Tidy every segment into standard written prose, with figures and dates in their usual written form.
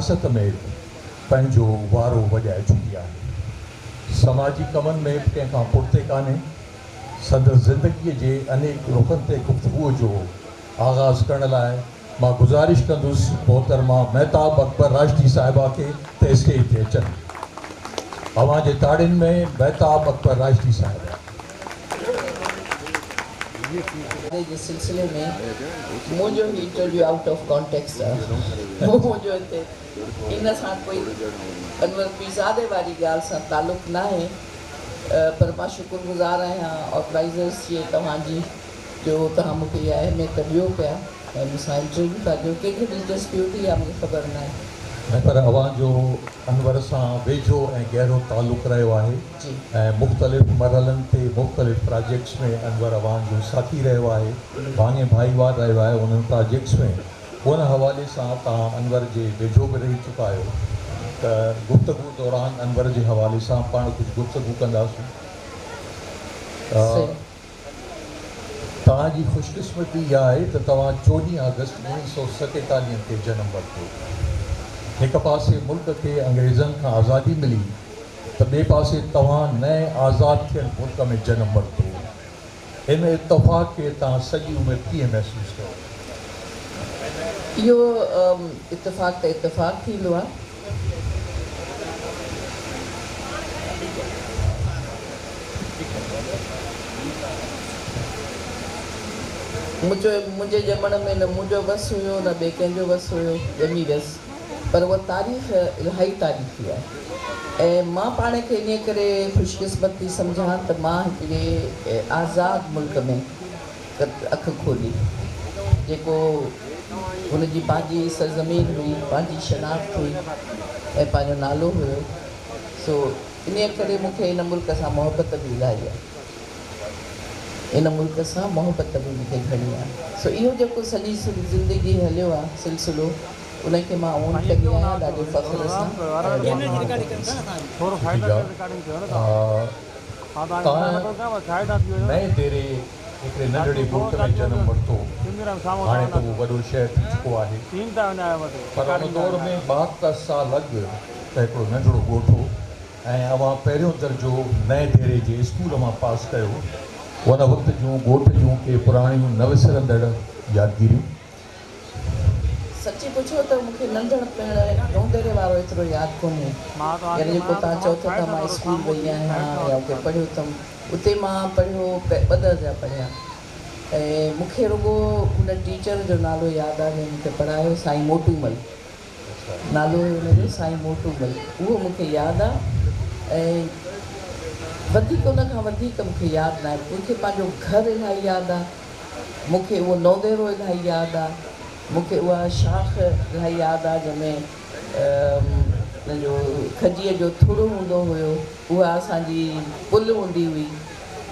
सियासत में पंहिंजो वारो वॼाए चुकी आहे। समाजी कमनि में कंहिंखां पुठिते कान्हे। संदसि ज़िंदगीअ जे अनेक रुखनि ते गुफ़्तगूअ जो आगाज़ करण लाइ मां गुज़ारिश कंदुसि मोहतरमा महताब अकबर राष्ट्री साहिबा खे त स्टेज ते अचनि। अवां जे ताड़ियुनि में महताब अकबर राष्ट्री साहिबा। जे सिलसिले में मुझे ही इंटरव्यू आउट ऑफ कॉन्टेक्स्ट है मुझे ते इन सां कोई अनवर पीज़ादे वाली गाल सां ताल्लुक़ ना है, पर मां शुक्रगुज़ार आहियां ऑर्गेनाइज़र्स जे तव्हांजी जो तव्हां मूंखे इहा अहमियत ॾियो पिया ऐं मूंसां इंटरव्यू था ॾियो। कंहिंखे दिलचस्पी हुई आहे मूंखे ख़बर न आहे, पर अवां जो अनवर सां वेझो ऐं गहरो ताल्लुक़ु रहियो आहे ऐं मुख़्तलिफ़ मरहलनि ते मुख़्तलिफ़ प्रोजेक्ट्स में अनवर अवां जो साथी रहियो आहे, भाङे भाईवार रहियो आहे उन्हनि प्रोजेक्ट्स में। उन हवाले सां तव्हां अनवर जे वेझो बि रही चुका आहियो, त गुफ़्तगू दौरान अनवर जे हवाले सां पाण कुझु गुफ़्तगू कंदासीं। तव्हांजी ख़ुशकिस्मती इहा आहे त तव्हां 14 अगस्त 1947 ते जनमु वरितो। एक पासे मुल्क के अंग्रेज़नि खां आज़ादी मिली तो बे पासे तव्हां नए आज़ाद थियल मुल्क में जन्म वरितो। इन इत्तफ़ाक़ के तव्हां सॼी उमिरि कीअं महसूस कयो? इहो इत्तफ़ाक़ त इत्तफ़ाक़ थींदो आहे। मुंहिंजे ॼमण में न मुंहिंजो बस हुयो न ॿिए कंहिंजो बस हुयो, ॼमी वियसि, पर उहा तारीख़ इलाही तारीख़ी आहे ऐं मां पाण खे इन करे ख़ुशकिस्मत थी सम्झां त मां हिकिड़े आज़ादु मुल्क में अखि खोली, जेको हुनजी पंहिंजी सरज़मीन हुई, पंहिंजी शनाख़्त हुई ऐं पंहिंजो नालो हुयो। सो इन करे मूंखे इन मुल्क सां मोहबत बि इलाही आहे, इन मुल्क सां मोहबत बि मूंखे घणी आहे। सो इहो जेको सॼी ज़िंदगी हलियो आहे सिलसिलो, उनखे मां ओन कंदी आहियां ॾाढे फ़ख्र सां। नए देरे हिकिड़े नंढड़े मुल्क में जनमु वरितो, हाणे त उहो वॾो शहर थी चुको आहे, पर उन दौर में 72 साल अॻु त हिकिड़ो नंढड़ो ॻोठ हो ऐं अवां पहिरियों दर्जो नए देरे जे स्कूल मां पास कयो। उन वक़्त जूं ॻोठ जूं के पुराणियूं न विसरंदड़ यादगिरियूं। सची पुछो त मूंखे नंढड़ पिणु नौदेरे वारो एतिरो यादि कोन्हे, यानी जेको तव्हां चओ था त मां स्कूल वई आहियां या उते पढ़ियो अथमि, उते मां पढ़ियो 2 दर्जा पढ़िया ऐं मूंखे रुॻो उन टीचर जो नालो यादि आहे जंहिं मूंखे पढ़ायो, साईं मोटूमल नालो हुयो हुनजो, साईं मोटूमल, उहो मूंखे यादि आहे। ऐं वधीक उनखां वधीक मूंखे यादि न आहे। मूंखे पंहिंजो घरु इलाही यादि आहे, मूंखे उहो नौदेरो इलाही यादि आहे, मूंखे उहा शाख इलाही यादि आहे जंहिंमें हुनजो खजीअ जो थुड़ हूंदो हुयो, उहा असांजी पुल हूंदी हुई,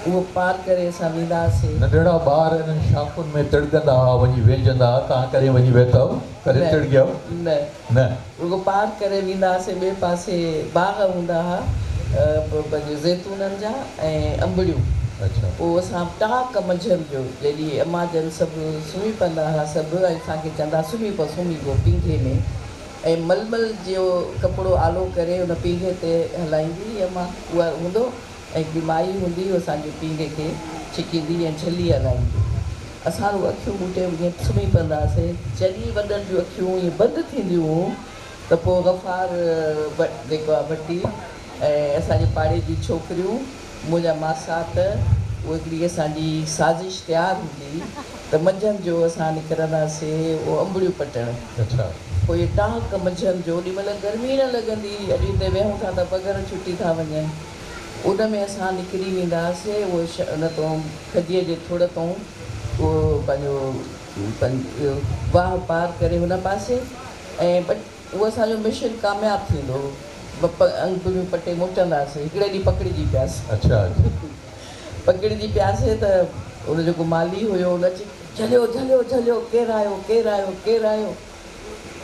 उहो पार करे असां वेंदा हुआसीं। नंढड़ा ॿार इन्हनि शाखुनि में तिड़कंदा हुआ, वञी वेझंदा हुआ, तव्हां करे वञी वेठव, करे तिड़गियव? न, उहो पार करे वेंदा हुआसीं। ॿिए पासे बाग़ हूंदा हुआ पंहिंजे ज़ैतूननि जा ऐं अंबड़ियूं। अच्छा। पोइ असां टाक मंझंदि जो जॾहिं अम्मा जन सभु सुम्ही पवंदा हुआ सभु, ऐं असांखे चवंदा सुम्ही पियो पींघे में, ऐं मलमल जो कपिड़ो आलो करे उन पींघे ते हलाईंदी अम्मा, उहा हूंदो ऐं हिकिड़ी माई हूंदी हुई असांजे पींघे खे छिकींदी ऐं झली हलाईंदी। असां उहे अखियूं ॿूटे ईअं सुम्ही पवंदा हुआसीं। जॾहिं वॾनि जूं अखियूं ईअं बंदि थींदियूं हुयूं त पोइ गफ़ार जेको आहे भट्टी ऐं असांजे पाड़े जी छोकिरियूं, मुंहिंजा मासात, उहा हिकिड़ी असांजी साज़िश तयारु हूंदी त मंझंदि जो असां निकिरंदासीं उहो अंबड़ियूं पटण। अच्छा। पोइ इहे टाक मंझंदि जो ओॾीमहिल गर्मी न लॻंदी, अॼु हिते वेहूं था त पघर छुटी था वञनि, उन में असां निकिरी वेंदा हुआसीं उहो उन तां खजीअ जे थुड़ तां उहो पंहिंजो वाह पार करे हुन पासे, ऐं उहो असांजो मिशन कामयाबु थींदो हो। अंबड़ियूं पटे मोटंदासीं, हिकिड़े ॾींहुं पकिड़िजी पियासीं। अच्छा। पकिड़िजी पियासीं त उन जेको माली हुयो उन अची झलियो झलियो झलियो, केरु आयो केरु आयो केरु आयो,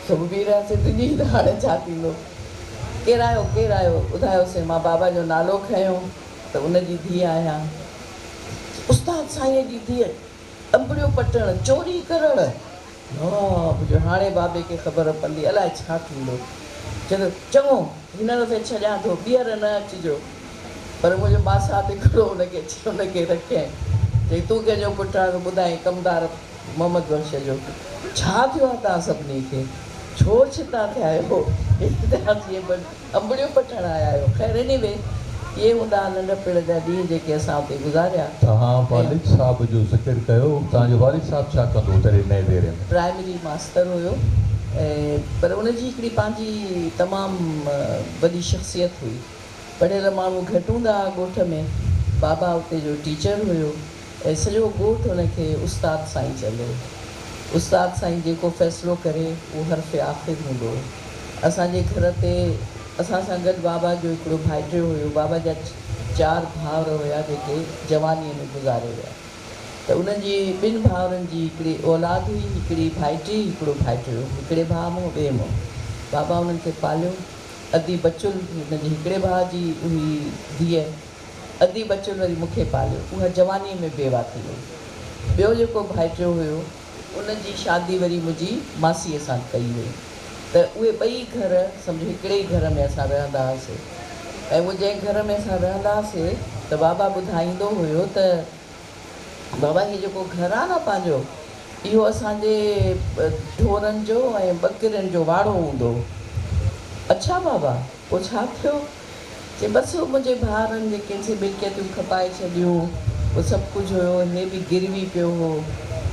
सभु बीह रहियासीं तुंहिंजी त हाणे छा थींदो, केरु आयो ॿुधायोसीं। मां बाबा जो नालो खयों त उनजी धीउ आहियां। उस्ताद साईं जी धीउ, अंबड़ियूं पटण, चोरी करणु, मुंहिंजो हाणे बाबे खे ख़बर पवंदी अलाए छा थींदो। चलो चङो हिन दफ़े छॾियां थो, ॿीहर न अचिजो। पर मुंहिंजो मासा हिकिड़ो हुनखे रखियईं, चई तूं कंहिंजो पुटु आहे त ॿुधाई कमदार मोहम्मद बख़्श जो छा थियो आहे तव्हां सभिनी खे, छो छिता थिया आहियो, अंबड़ियूं पटण आया आहियो। ख़ैर एनीवे इहे हूंदा नंढपिण जा ॾींहं जेके असां हुते गुज़ारिया। तव्हां वालिद साहब जो ज़िक्र कयो, तव्हांजो वालिद साहब छा कंदो तॾहिं नए देरे में? प्राइमरी मास्टर हुयो, ऐं पर उनजी हिकिड़ी पंहिंजी तमामु वॾी शख़्सियत हुई। पढ़ियल माण्हू घटि हूंदा हुआ ॻोठ में, बाबा हुते जो टीचर हुयो ऐं सॼो ॻोठ हुनखे उस्ताद साईं चवंदो हुयो। उस्ताद साईं जेको फ़ैसिलो करे उहो हर्फ़ आख़िर हूंदो हुयो। असांजे घर ते असां सां गॾु बाबा जो हिकिड़ो भाइटियो हुयो। बाबा जा 4 भाउर हुया जेके जवानीअ में गुज़ारे विया। त उन्हनि जी 2 भाउरनि जी हिकिड़ी औलाद हुई, हिकिड़ी भाइटी हिकिड़ो भाइटियो, हिकिड़े भाउ मूं ॿिए मूं। बाबा उन्हनि खे पालियो। अधी बचुल हुनजे हिकिड़े भाउ जी हुई धीअ, अधी बचुल वरी मूंखे पालियो। उहा जवानीअ में बेवा थी वई। ॿियो जेको भाइटियो हुयो उनजी शादी वरी मुंहिंजी मासीअ सां कई वई। त उहे ॿई घर सम्झो हिकिड़े ई घर में असां रहंदा हुआसीं। ऐं उहो जंहिं घर में असां रहंदा हुआसीं त बाबा ॿुधाईंदो हुयो त बाबा हीउ जेको घरु आहे न पंहिंजो, इहो असांजे ढोरनि जो ऐं ॿकिरियुनि जो वाड़ो हूंदो। अच्छा बाबा, पोइ छा थियो? चई बसि मुंहिंजे भाउरनि जेके से मिल्कियतूं खपाए छॾियूं, उहो सभु कुझु हुयो, हे बि गिरवी पियो हो,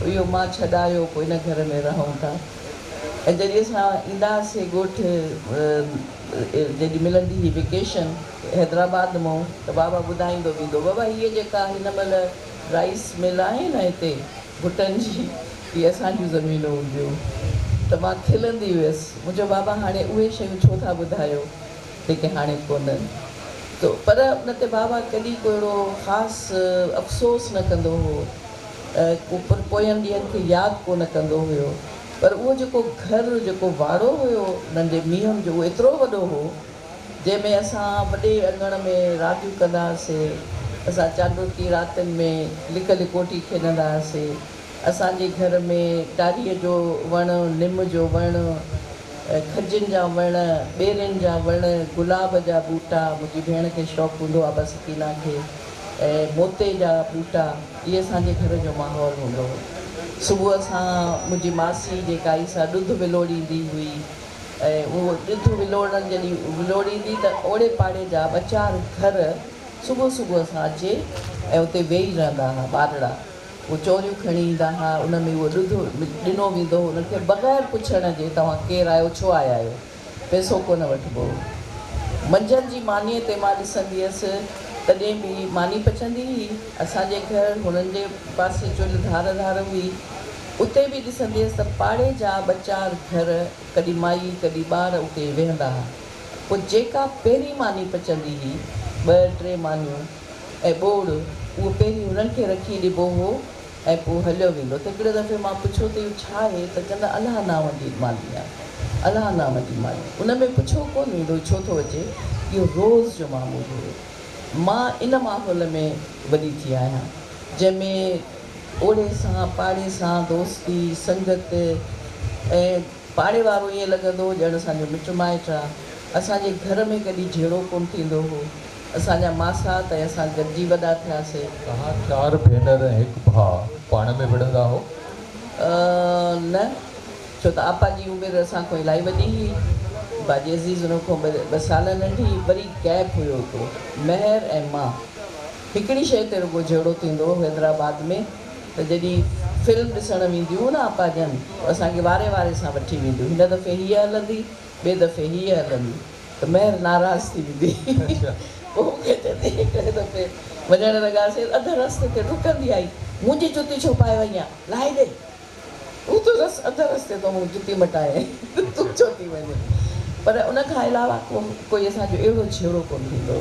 इहो मां छॾायो, पोइ इन घर में रहूं था। ऐं जॾहिं असां ईंदा हुआसीं ॻोठु, जॾहिं मिलंदी हुई वेकेशन हैदराबाद मां, त बाबा ॿुधाईंदो वेंदो, बाबा हीअ जेका हिन महिल राइस मिल आहे न हिते भुटनि जी, इहे असांजूं ज़मीनूं हूंदियूं। त मां खिलंदी हुयसि, मुंहिंजो बाबा हाणे उहे शयूं छो था ॿुधायो जेके हाणे कोन्हनि। त पर उन ते बाबा कॾहिं को अहिड़ो ख़ासि अफ़सोस न कंदो हुओ, पोयनि ॾींहंनि खे यादि कोन कंदो हुयो। पर उहो जेको घरु जेको वाड़ो हुयो नंढे मींहं जो, उहो एतिरो वॾो हो जंहिंमें असां वॾे अङण में रांदियूं कंदा हुआसीं। असां चांडुकी रातिनि में लिक लिकोटी खेॾंदा हुआसीं। असांजे घर में टारीअ जो वणु, निम जो वणु, खजिनि जा वण, ॿेरनि जा वण, गुलाब जा ॿूटा, मुंहिंजी भेण खे शौक़ु हूंदो आहे बसि कीना खे, ऐं मोते जा ॿूटा, इहे असांजे घर जो माहौल हूंदो हो। सुबुह सां मुंहिंजी मासी जेका ई सां ॾुधु विलोड़ींदी हुई, ऐं उहो ॾुधु विलोड़नि जॾहिं विलोड़ींदी त ओड़े पाड़े जा 2-4 घर सुबुह सुबुह सां अचे ऐं उते वेही रहंदा हुआ ॿारड़ा। उहो चोरियूं खणी ईंदा हुआ, उन में उहो ॾुधु ॾिनो वेंदो हो उन्हनि खे बग़ैर पुछण जे, तव्हां केरु आहियो, छो आया आहियो, पैसो कोन वठिबो हो। मंझंदि जी मानीअ ते मां ॾिसंदी हुअसि, तॾहिं बि मानी पचंदी हुई। असांजे घर हुननि जे पासे चुल्ह धार धार हुई, उते बि ॾिसंदी हुअसि त पाड़े जा 2-4 घर, कॾहिं माई कॾहिं ॿार उते वेहंदा हुआ। पोइ जेका पहिरीं मानी पचंदी हुई, 2-3 मानियूं ऐं ॿोड़, उहो पहिरीं हुननि खे रखी ॾिबो हो ऐं पोइ हलियो वेंदो। त हिकिड़े दफ़े मां पुछो त इहो छा आहे? त चवंदा अलाह नाम जी मानी आहे, अलाह नाम जी मानी। उन में पुछो कोन वेंदो छो थो अचे, इहो रोज़ जो मामूल हुयो। मां इन माहौल में वॾी थी आहियां, जंहिंमें ओड़े सां पाड़े सां दोस्ती संगत, ऐं पाड़े वारो ईअं लॻंदो हो ॼण असांजो मिटु माइटु आहे। असांजे घर में कॾहिं झेड़ो कोन थींदो हो। असांजा मासा त असां गॾिजी वॾा थियासीं। तव्हां 4 भेनर ऐं 1 भाउ पाण में विढ़ंदा हो? न, छो त आपा जी उमिरि असां खां इलाही वॾी हुई, बाजी अज़ीज़ हुन खां 2 साल नंढी, वरी गैप हुयो हिकिड़ो, महर ऐं मां। हिकिड़ी शइ ते रुॻो झेड़ो थींदो हो हैदराबाद में, त जॾहिं फिल्म ॾिसणु वेंदियूं न आपा जन, असांखे वारे वारे सां वठी वेंदियूं। हिन दफ़े हीअ हलंदी, ॿिए दफ़े हीअ हलंदी, त महर नाराज़ थी वेंदी। पोइ मूंखे चवंदी, हिकिड़े दफ़े वञणु लॻासीं, अधु रस्ते ते डुकंदी आई, मुंहिंजी जुती छो पाए वई आहे, लाहे ॾे। हू त अधु रस्ते तो मूं जुती मटाए, तूं छो थी वञे। पर उन खां अलावा कोई असांजो अहिड़ो झेड़ो कोन थींदो।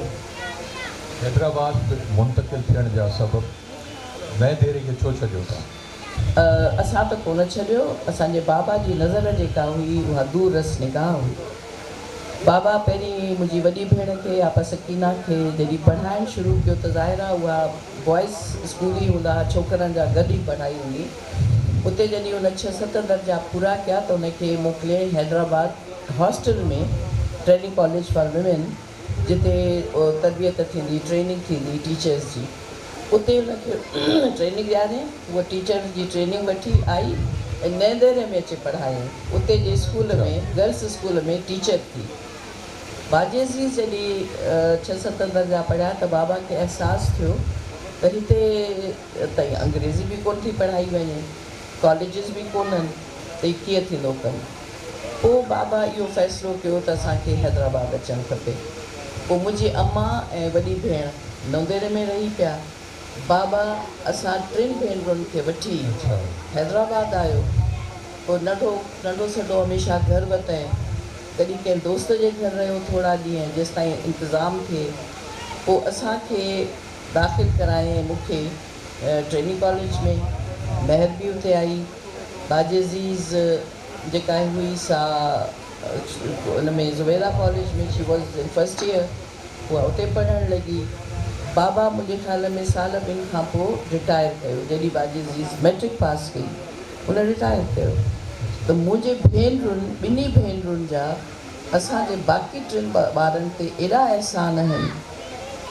हैदराबाद मुंतक़िल थियण जा सबब नए देरे खे छो छॾियो था? असां त कोन छॾियो, असांजे बाबा जी नज़र जेका हुई उहा दूर रस निगाह हुई। बाबा पहिरीं मुंहिंजी वॾी भेण खे आपा सकीना खे जॾहिं पढ़ाइणु शुरू कयो त ज़ाहिर आहे उहा बॉइज़ स्कूल ई हूंदा, छोकिरनि जा गॾु ई पढ़ाई हूंदी। उते जॾहिं हुन 6-7 दर्जा पूरा कया त हुनखे मोकिले हैदराबाद हॉस्टल में ट्रेनिंग कॉलेज फॉर विमेन, जिते तरबियत थींदी, ट्रेनिंग थींदी टीचर्स जी। उते हुनखे ट्रेनिंग ॾियारे, उहा टीचर जी ट्रेनिंग वठी आई ऐं नैंदेरे में अची पढ़ाई। उते जे स्कूल में, गर्ल्स स्कूल में टीचर थी। बाजेज़ी जॾहिं 6-7 दर्जा पढ़िया त बाबा खे अहसासु थियो त हिते त अंग्रेज़ी बि कोन थी पढ़ाई वञे, कॉलेजिस बि कोन्हनि, त हीअ कीअं थींदो कमु। पोइ बाबा इहो फ़ैसिलो कयो त असांखे हैदराबाद अचणु खपे। पोइ मुंहिंजी अम्मा ऐं वॾी भेण नंदेरे में रही पिया। बाबा असां 3 भेनरुनि खे वठी हैदराबाद आयो। पोइ नंढो सॾो हमेशह घर वताए, कॾहिं कंहिं दोस्त जे घर रहियो थोरा ॾींहं जेसि ताईं इंतज़ामु थिए। पोइ असांखे दाख़िल कराए मूंखे ट्रेनिंग कॉलेज में। महर बि उते आई। बाजेज़ीज़ जेका हुई सा उन में ज़ुबैदा कॉलेज में she was in first year, उहा उते पढ़णु लॻी। बाबा मुंहिंजे ख़्याल में साल ॿिनि खां पोइ रिटायर कयो। जॾहिं बाजेज़ीज़ मैट्रिक पास कई उन रिटायर कयो। त मुंहिंजे भेनरुनि, ॿिन्ही भेनरुनि जा असांजे बाक़ी 3 ॿारनि ते एॾा अहसान आहिनि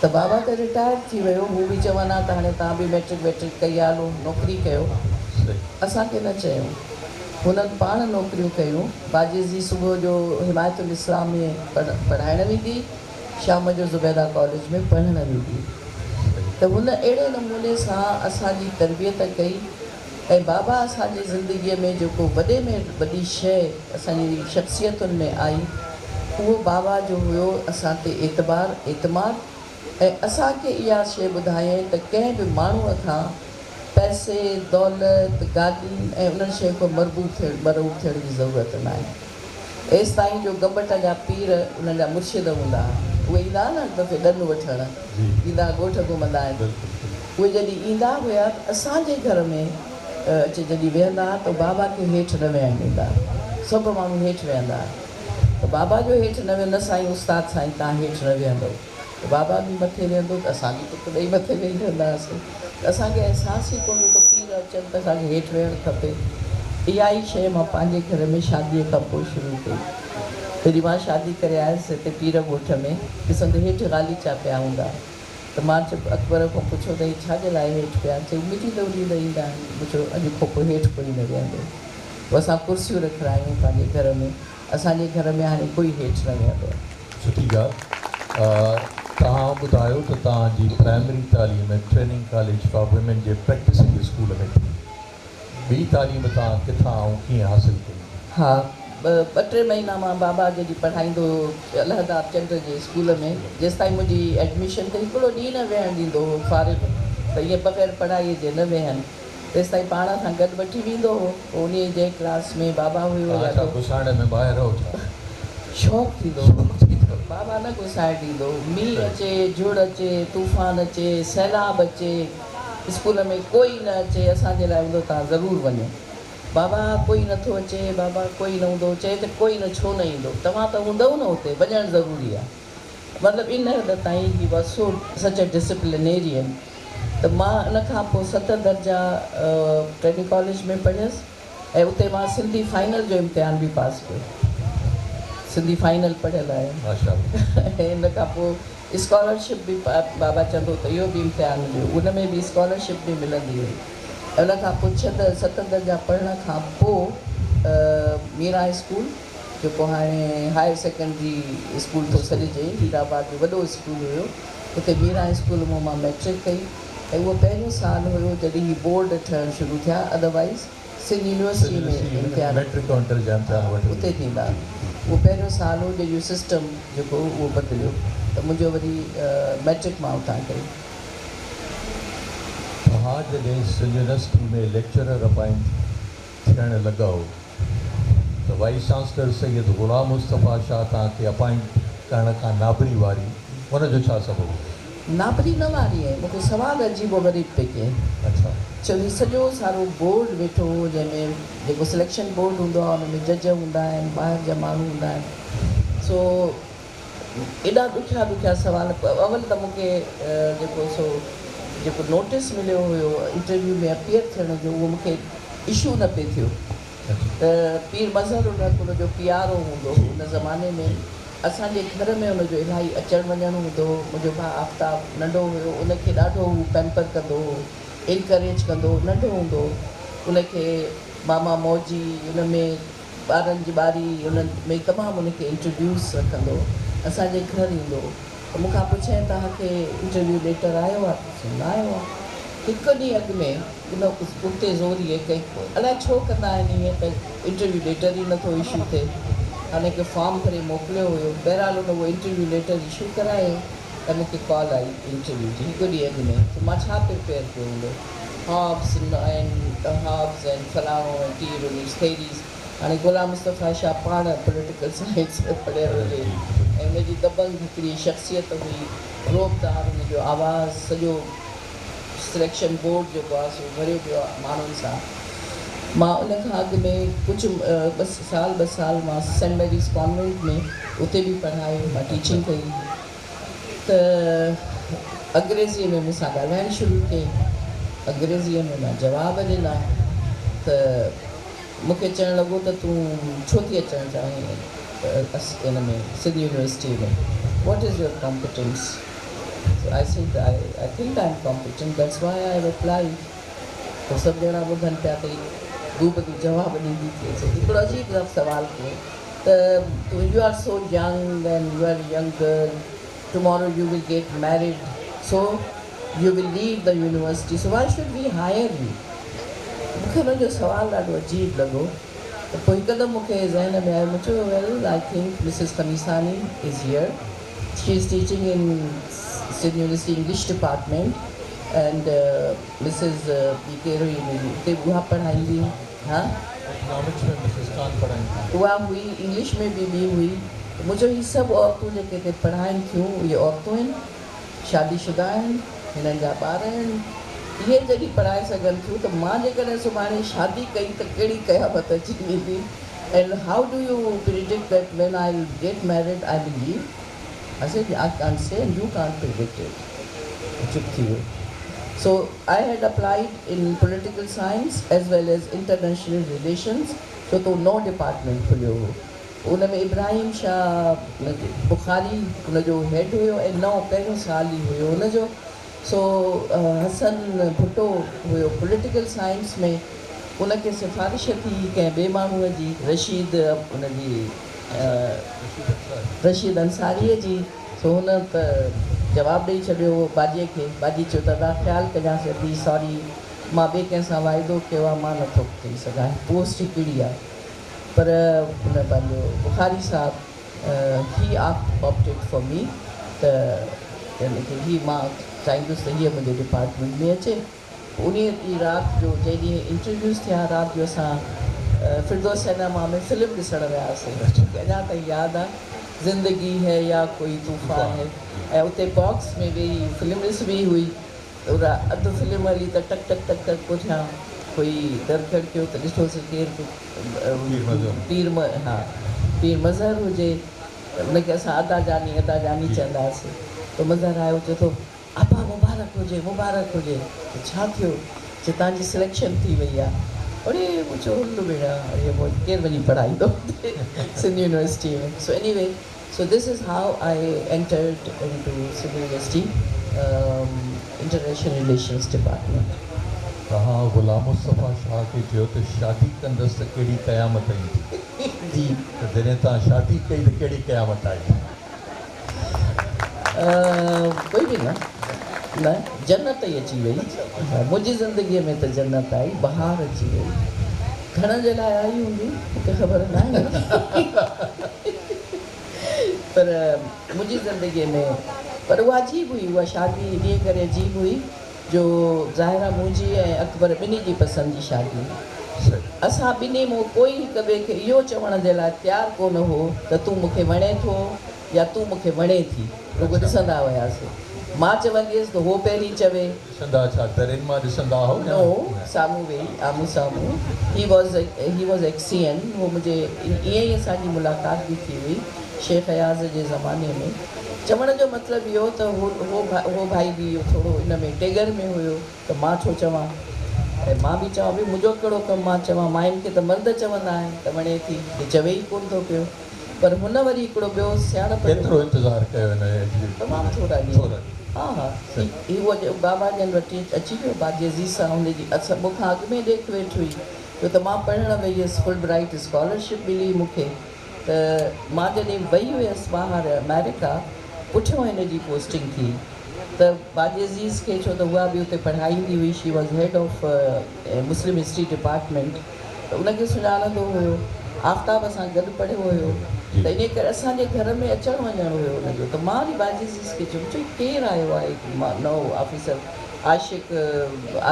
त बाबा त रिटायर थी वियो, हू बि चवंदा त हाणे तव्हां बि मैट्रिक वैट्रिक कई हलो नौकिरी कयो। असांखे न चयो, हुननि पाण नौकिरियूं कयूं। बाजेज़ी सुबुह जो हिमायतुल इस्लाम में पढ़ाइणु वेंदी, शाम जो ज़ुबैदा कॉलेज में पढ़णु वेंदी। त हुन अहिड़े नमूने सां असांजी तरबियत कई। ऐं बाबा असांजी ज़िंदगीअ में जेको वॾे में वॾी शइ असांजी शख़्सियतुनि में आई, उहो बाबा जो हुयो असां ते एतमाद। ऐं असांखे इहा शइ ॿुधायईं त कंहिं बि माण्हूअ खां पैसे, दौलत, गाॾियुनि ऐं उन्हनि शइ खां मरबूब थियण जी ज़रूरत न आहे। एसि ताईं जो गंबट जा पीर उन्हनि जा मुर्शिद हूंदा, उहे ईंदा न दफ़े ॾनु वठणु, ईंदा ॻोठ घुमंदा आहिनि। उहे जॾहिं ईंदा हुया त असांजे घर में अची जॾहिं वेहंदा त बाबा खे हेठि न वेहणु ॾींदा। सभु माण्हू हेठि वेहंदा। त बाबा जो हेठि न वेहंदा, साईं उस्ताद साईं तव्हां हेठि न वेहंदव। त बाबा बि मथे वेहंदो त असां बि टुक ॾेई मथे वेही रहंदा हुआसीं। त असांखे अहसासु ई कोन त पीर अचनि त असांखे हेठि वेहणु खपे। इहा ई शइ मां पंहिंजे घर में शादीअ खां पोइ शुरू कई। जॾहिं मां शादी करे आयसि हिते पीर ॻोठ में, ॾिसंदे हेठि ॻालीचा पिया हूंदा। त मां अकबर खां पुछो त हीअ छाजे लाइ हेठि पिया, चई मिठी दौरी त ईंदा आहिनि। पुछो अॼु खां पोइ हेठि कोई न वेहंदो। पोइ असां कुर्सियूं रखायूं पंहिंजे घर में। असांजे घर में हाणे कोई हेठि न वेहंदो। सुठी ॻाल्हि। तव्हां ॿुधायो त तव्हांजी प्राइमरी तालीम ट्रेनिंग कॉलेज फॉर विमेन जे प्रैक्टिसिंग स्कूल में थी। ॿी तालीम तव्हां किथां ऐं कीअं हासिलु कई? हा, 2-3 महीना मां बाबा जॾहिं पढ़ाईंदो हुओ अलहदार चंद्र जे स्कूल में, जेसि ताईं मुंहिंजी एडमिशन ते हिकिड़ो ॾींहुं न वेहणु ॾींदो हुओ फारिग, त इहे बग़ैर पढ़ाईअ जे न वेहनि। तेसि ताईं पाण सां गॾु वठी वेंदो हुओ। पोइ उन जे क्लास में बाबा हुयो। घुसाइण में ॿाहिरि रहो छा? शौक़ु थींदो हुओ। बाबा न घुसाइण ॾींदो। मींहुं अचे, झुड़ अचे, तूफ़ान अचे, सैलाब अचे, स्कूल में कोई न अचे, असांजे लाइ हूंदो तव्हां ज़रूरु वञो। बाबा कोई नथो अचे, बाबा कोई न हूंदो, चए त कोई न छो न ईंदो, तव्हां त हूंदव न हुते, वञणु ज़रूरी आहे। मतिलबु इन हद ताईं ही वॉज सो सच अ डिसिप्लिनेरियन। त मां इन खां पोइ 7 दर्जा ट्रेनिंग कॉलेज में पढ़ियसि। ऐं उते मां सिंधी फाइनल जो इम्तिहान बि पास कयो। सिंधी फाइनल पढ़ियल आहे। ऐं इन खां पोइ स्कॉलरशिप बि बाबा चवंदो त इहो बि इम्तिहान ॾियो, उन में बि स्कॉलरशिप बि मिलंदी हुई। उन खां पोइ 7 दर्जा पढ़ण खां पोइ मीरा स्कूल, जेको हाणे हायर सेकेंडरी स्कूल थो सॾिजे, हीराबाद जो वॾो स्कूल हुयो, उते मीरा स्कूल मां मां मैट्रिक कई। ऐं उहो पहिरियों साल हुयो जॾहिं ही बोर्ड ठहणु शुरू थिया। अदरवाइज़ सिंध यूनिवर्सिटी में इम्तिहान उते थींदा। उहो पहिरियों साल हो जंहिंजो सिस्टम जेको उहो बदिलियो, त मुंहिंजो वरी मैट्रिक मां उतां कई। तव्हां जॾहिं सिंध यूनिवर्सिटी में लेक्चरर अपॉइंट थियणु लॻो त वाइस चांसलर सैयद ग़ुलाम मुस्तफ़ा शाह तव्हांखे अपॉइंट करण खां नाबरी वारी, हुनजो छा सबबु? नाबरी न वारी आहे, मूंखे सवालु अजीबो ग़रीब पे कयईं। अच्छा। छो कि सॼो सारो बोर्ड वेठो हो, जंहिंमें जेको सिलेक्शन बोर्ड हूंदो आहे हुन में जज हूंदा आहिनि, ॿाहिरि जा माण्हू हूंदा आहिनि। सो एॾा ॾुखिया सवाल। अवल त मूंखे जेको नोटिस मिलियो हुयो इंटरव्यू में अपीयर थियण जो, उहो मूंखे इशू न पे थियो त पीर मज़हर उनजो पीआरओ हूंदो हुओ उन ज़माने में। असांजे घर में उनजो इलाही अचणु वञणु हूंदो हुओ। मुंहिंजो भाउ आफ्ताब नंढो हुयो, उनखे ॾाढो हू पैम्पर कंदो हुओ, इनकरेज कंदो हुओ। नंढो हूंदो उनखे मामा मौजी उन में ॿारनि जी ॿारी उन में तमामु उनखे इंट्रोड्यूस रखंदो। असांजे घर ईंदो त मूंखां पुछे तव्हांखे इंटरव्यू लेटर आयो आहे? न आयो आहे। हिकु ॾींहुं अॻु में उन उते ज़ोर इहे कई, अलाए छो कंदा आहिनि ईअं त इंटरव्यू लेटर ई नथो इशू थिए। हाणे हिकु फॉर्म भरे मोकिलियो हुयो, बहरहाल उन उहो इंटरव्यू लेटर इशू करायो त मूंखे कॉल आई इंटरव्यू जी हिकु ॾींहुं अॻु में। त मां छा प्रिपेयर कयो हूंदो, हॉब्स एंड फलाणो ऐं टीरियूं थेरीज़। हाणे गुलाम मुस्तफ़ा शाह पाण पॉलिटिकल साइंस में पढ़ियल हुजे ऐं उनजी दबंग हिकिड़ी शख़्सियत हुई, रोबदार हुनजो आवाज़ु, सॼो सिलेक्शन बोर्ड जेको आहे सो भरियो पियो आहे माण्हुनि सां। मां उन खां अॻु में कुझु ॿ साल मां सेंट मैरीज़ कॉन्वेंट में उते बि पढ़ायो, मां टीचिंग कई। त अंग्रेज़ीअ में मूंसां ॻाल्हाइणु शुरू कयईं, अंग्रेज़ीअ में मां जवाब ॾिना त मूंखे चवणु लॻो त तूं छो थी अचणु चाहीं इन में सिंध यूनिवर्सिटी में, what is your competence? I said, I think I'm competent, that's why I applied. तो सभु ॼणा ॿुधनि पिया त दू बदू जवाब ॾींदी थी अचे। हिकिड़ो अजीब सवाल कयो त you are so young and you are young girl, tomorrow you will get married, so you will leave the university, so why should we hire you? मूंखे हुनजो सुवालु ॾाढो अजीब लॻो। त पोइ हिकदमि मूंखे ज़हन में आयो, मूं चयो well I think Mrs Khamisani is here, she is teaching in Sindh University English Department and Mrs. कहिड़ो हुते उहा पढ़ाईंदी, हा इकोनॉमिक्स में मिसिस खान पढ़ाईंदी, उहा हुई, इंग्लिश में बि ॿी हुई। मुंहिंजो हीअ सभु औरतूं जेके हिते पढ़ाइनि थियूं इहे औरतूं आहिनि, शादीशुदा आहिनि, हिननि जा ॿार आहिनि। इहे जॾहिं पढ़ाए सघनि थियूं त मां जेकॾहिं सुभाणे शादी कई त कहिड़ी क़यामत अची वेंदी? And how do U predict that when I will get married I will leave? I said, I can't say and you can't predict it. चुप थी वियो। So I had applied in political science as well as international relations, छो त नओं department खुलियो हो। उन में इब्राहिम शाह बुखारी उनजो हेड हुयो ऐं नओं पहिरियों साल ई हुयो उनजो। सो हसन भुट्टो हुयो पॉलिटिकल साइंस में, उनखे सिफारिश थी कंहिं ॿिए माण्हूअ जी, रशीद अंसारीअ जी। सो हुन त जवाबु ॾेई छॾियो हो बाजीअ खे। बाजी चयो त तव्हां ख़्यालु कजांसि थी, सॉरी मां ॿिए कंहिं सां वाइदो कयो आहे, मां नथो थी सघां, पोस्ट हिकिड़ी आहे। पर हुन पंहिंजो बुखारी साहब ही ऑप्टेड फॉर मी, त यानी की ही मां चाहींदुसि त हीअ मुंहिंजे डिपार्टमेंट में अचे। उन ॾींहुं राति जो जंहिं ॾींहुं इंटरव्यूज़ थिया, राति जो असां फिरदौस सिनेमा में फिल्म ॾिसणु वियासीं। अञा ताईं यादि आहे, ज़िंदगी है या कोई तूफ़ान है। ऐं उते बॉक्स में वेही फिल्म ॾिसबी हुई। उहा अधु फिल्म हली त टक टक टक टक पुठियां कोई दर खड़कियो त ॾिठोसीं केरु पीर मज़हर हुजे। उनखे असां अदा जानी चवंदा हुआसीं। त मज़हर आयो, चए थो अबा मुबारक हुजे, मुबारक हुजे। त छा थियो? चए तव्हांजी सिलेक्शन थी वई आहे। अरे मुझे उल्लू बेड़ा, अरे वो केर वञी पढ़ाईंदो सिंध यूनिवर्सिटी में। So anyway, so this is how I entered into Sindh University International Relations Department. तव्हां गुलाम मुस्तफ़ा शाह खे चयो त शादी कंदसि त कहिड़ी क़यामत ईंदी? जी, त जॾहिं तव्हां शादी कई त कहिड़ी क़यामत आई? कोई बि न, जन्नत ई अची वई। मुंहिंजी ज़िंदगीअ में त जन्नत आई, बहार अची वई। घणनि जे लाइ आई हूंदी मूंखे ख़बर न आहे, पर मुंहिंजी ज़िंदगीअ में पर उहा अजीब हुई। उहा शादी इन करे अजीब हुई जो ज़ाहिरा मुंहिंजी ऐं अकबर ॿिन्ही जी पसंदि जी शादी हुई। असां ॿिन्ही मूं कोई हिक ॿिए खे इहो चवण जे लाइ तयारु कोन हो त तूं मूंखे वणे थो या तू मूंखे वणे थी, रुॻो ॾिसंदा हुआसीं। मां चवंदी हुअसि त उहो पहिरीं चवे। ॾिसंदा छा दरियुनि मां ॾिसंदा हो? नो, साम्हूं वेही, आम्हूं साम्हूं। He was एक्सियन। उहो मुंहिंजे ईअं ई असांजी मुलाक़ात बि थी हुई शेख अयाज़ जे ज़माने में। चवण जो मतिलबु इहो त उहो भाई बि इहो थोरो इन में टेगर में हुयो त मां छो चवां। ऐं मां बि चवां पई मुंहिंजो कहिड़ो कमु, मां चवां मायुनि खे त मर्द चवंदा आहिनि त वणे थी, हे चवे ई कोन थो पियो। पर हुन वरी हिकिड़ो ॿियो सियाणप केतिरो इंतज़ारु कयो हिन एज तमामु थोरा ॾींहं। हा हा, उहो बाबा जन वटि अची वियो बाजी अज़ीज़ सां, हुनजी असां मूंखां अॻु में ॾेख वेठी हुई, छो त मां पढ़णु वई हुयसि, फुल ब्राइट स्कॉलरशिप मिली मूंखे, त मां जॾहिं वई हुयसि ॿाहिरि अमेरिका, पुठियों हिन जी पोस्टिंग थी, त बाजी अज़ीज़ खे छो त उहा बि हुते पढ़ाईंदी हुई, she was head of Muslim history department, त उनखे सुञाणंदो हुयो, आफ्ताब सां गॾु पढ़ियो हुयो, त इन करे असांजे घर में अचणु वञणु हुयो हुनजो। त मां वरी बाजी अज़ीज़ खे चयो केरु आयो आहे नओं ऑफिसर आशिक़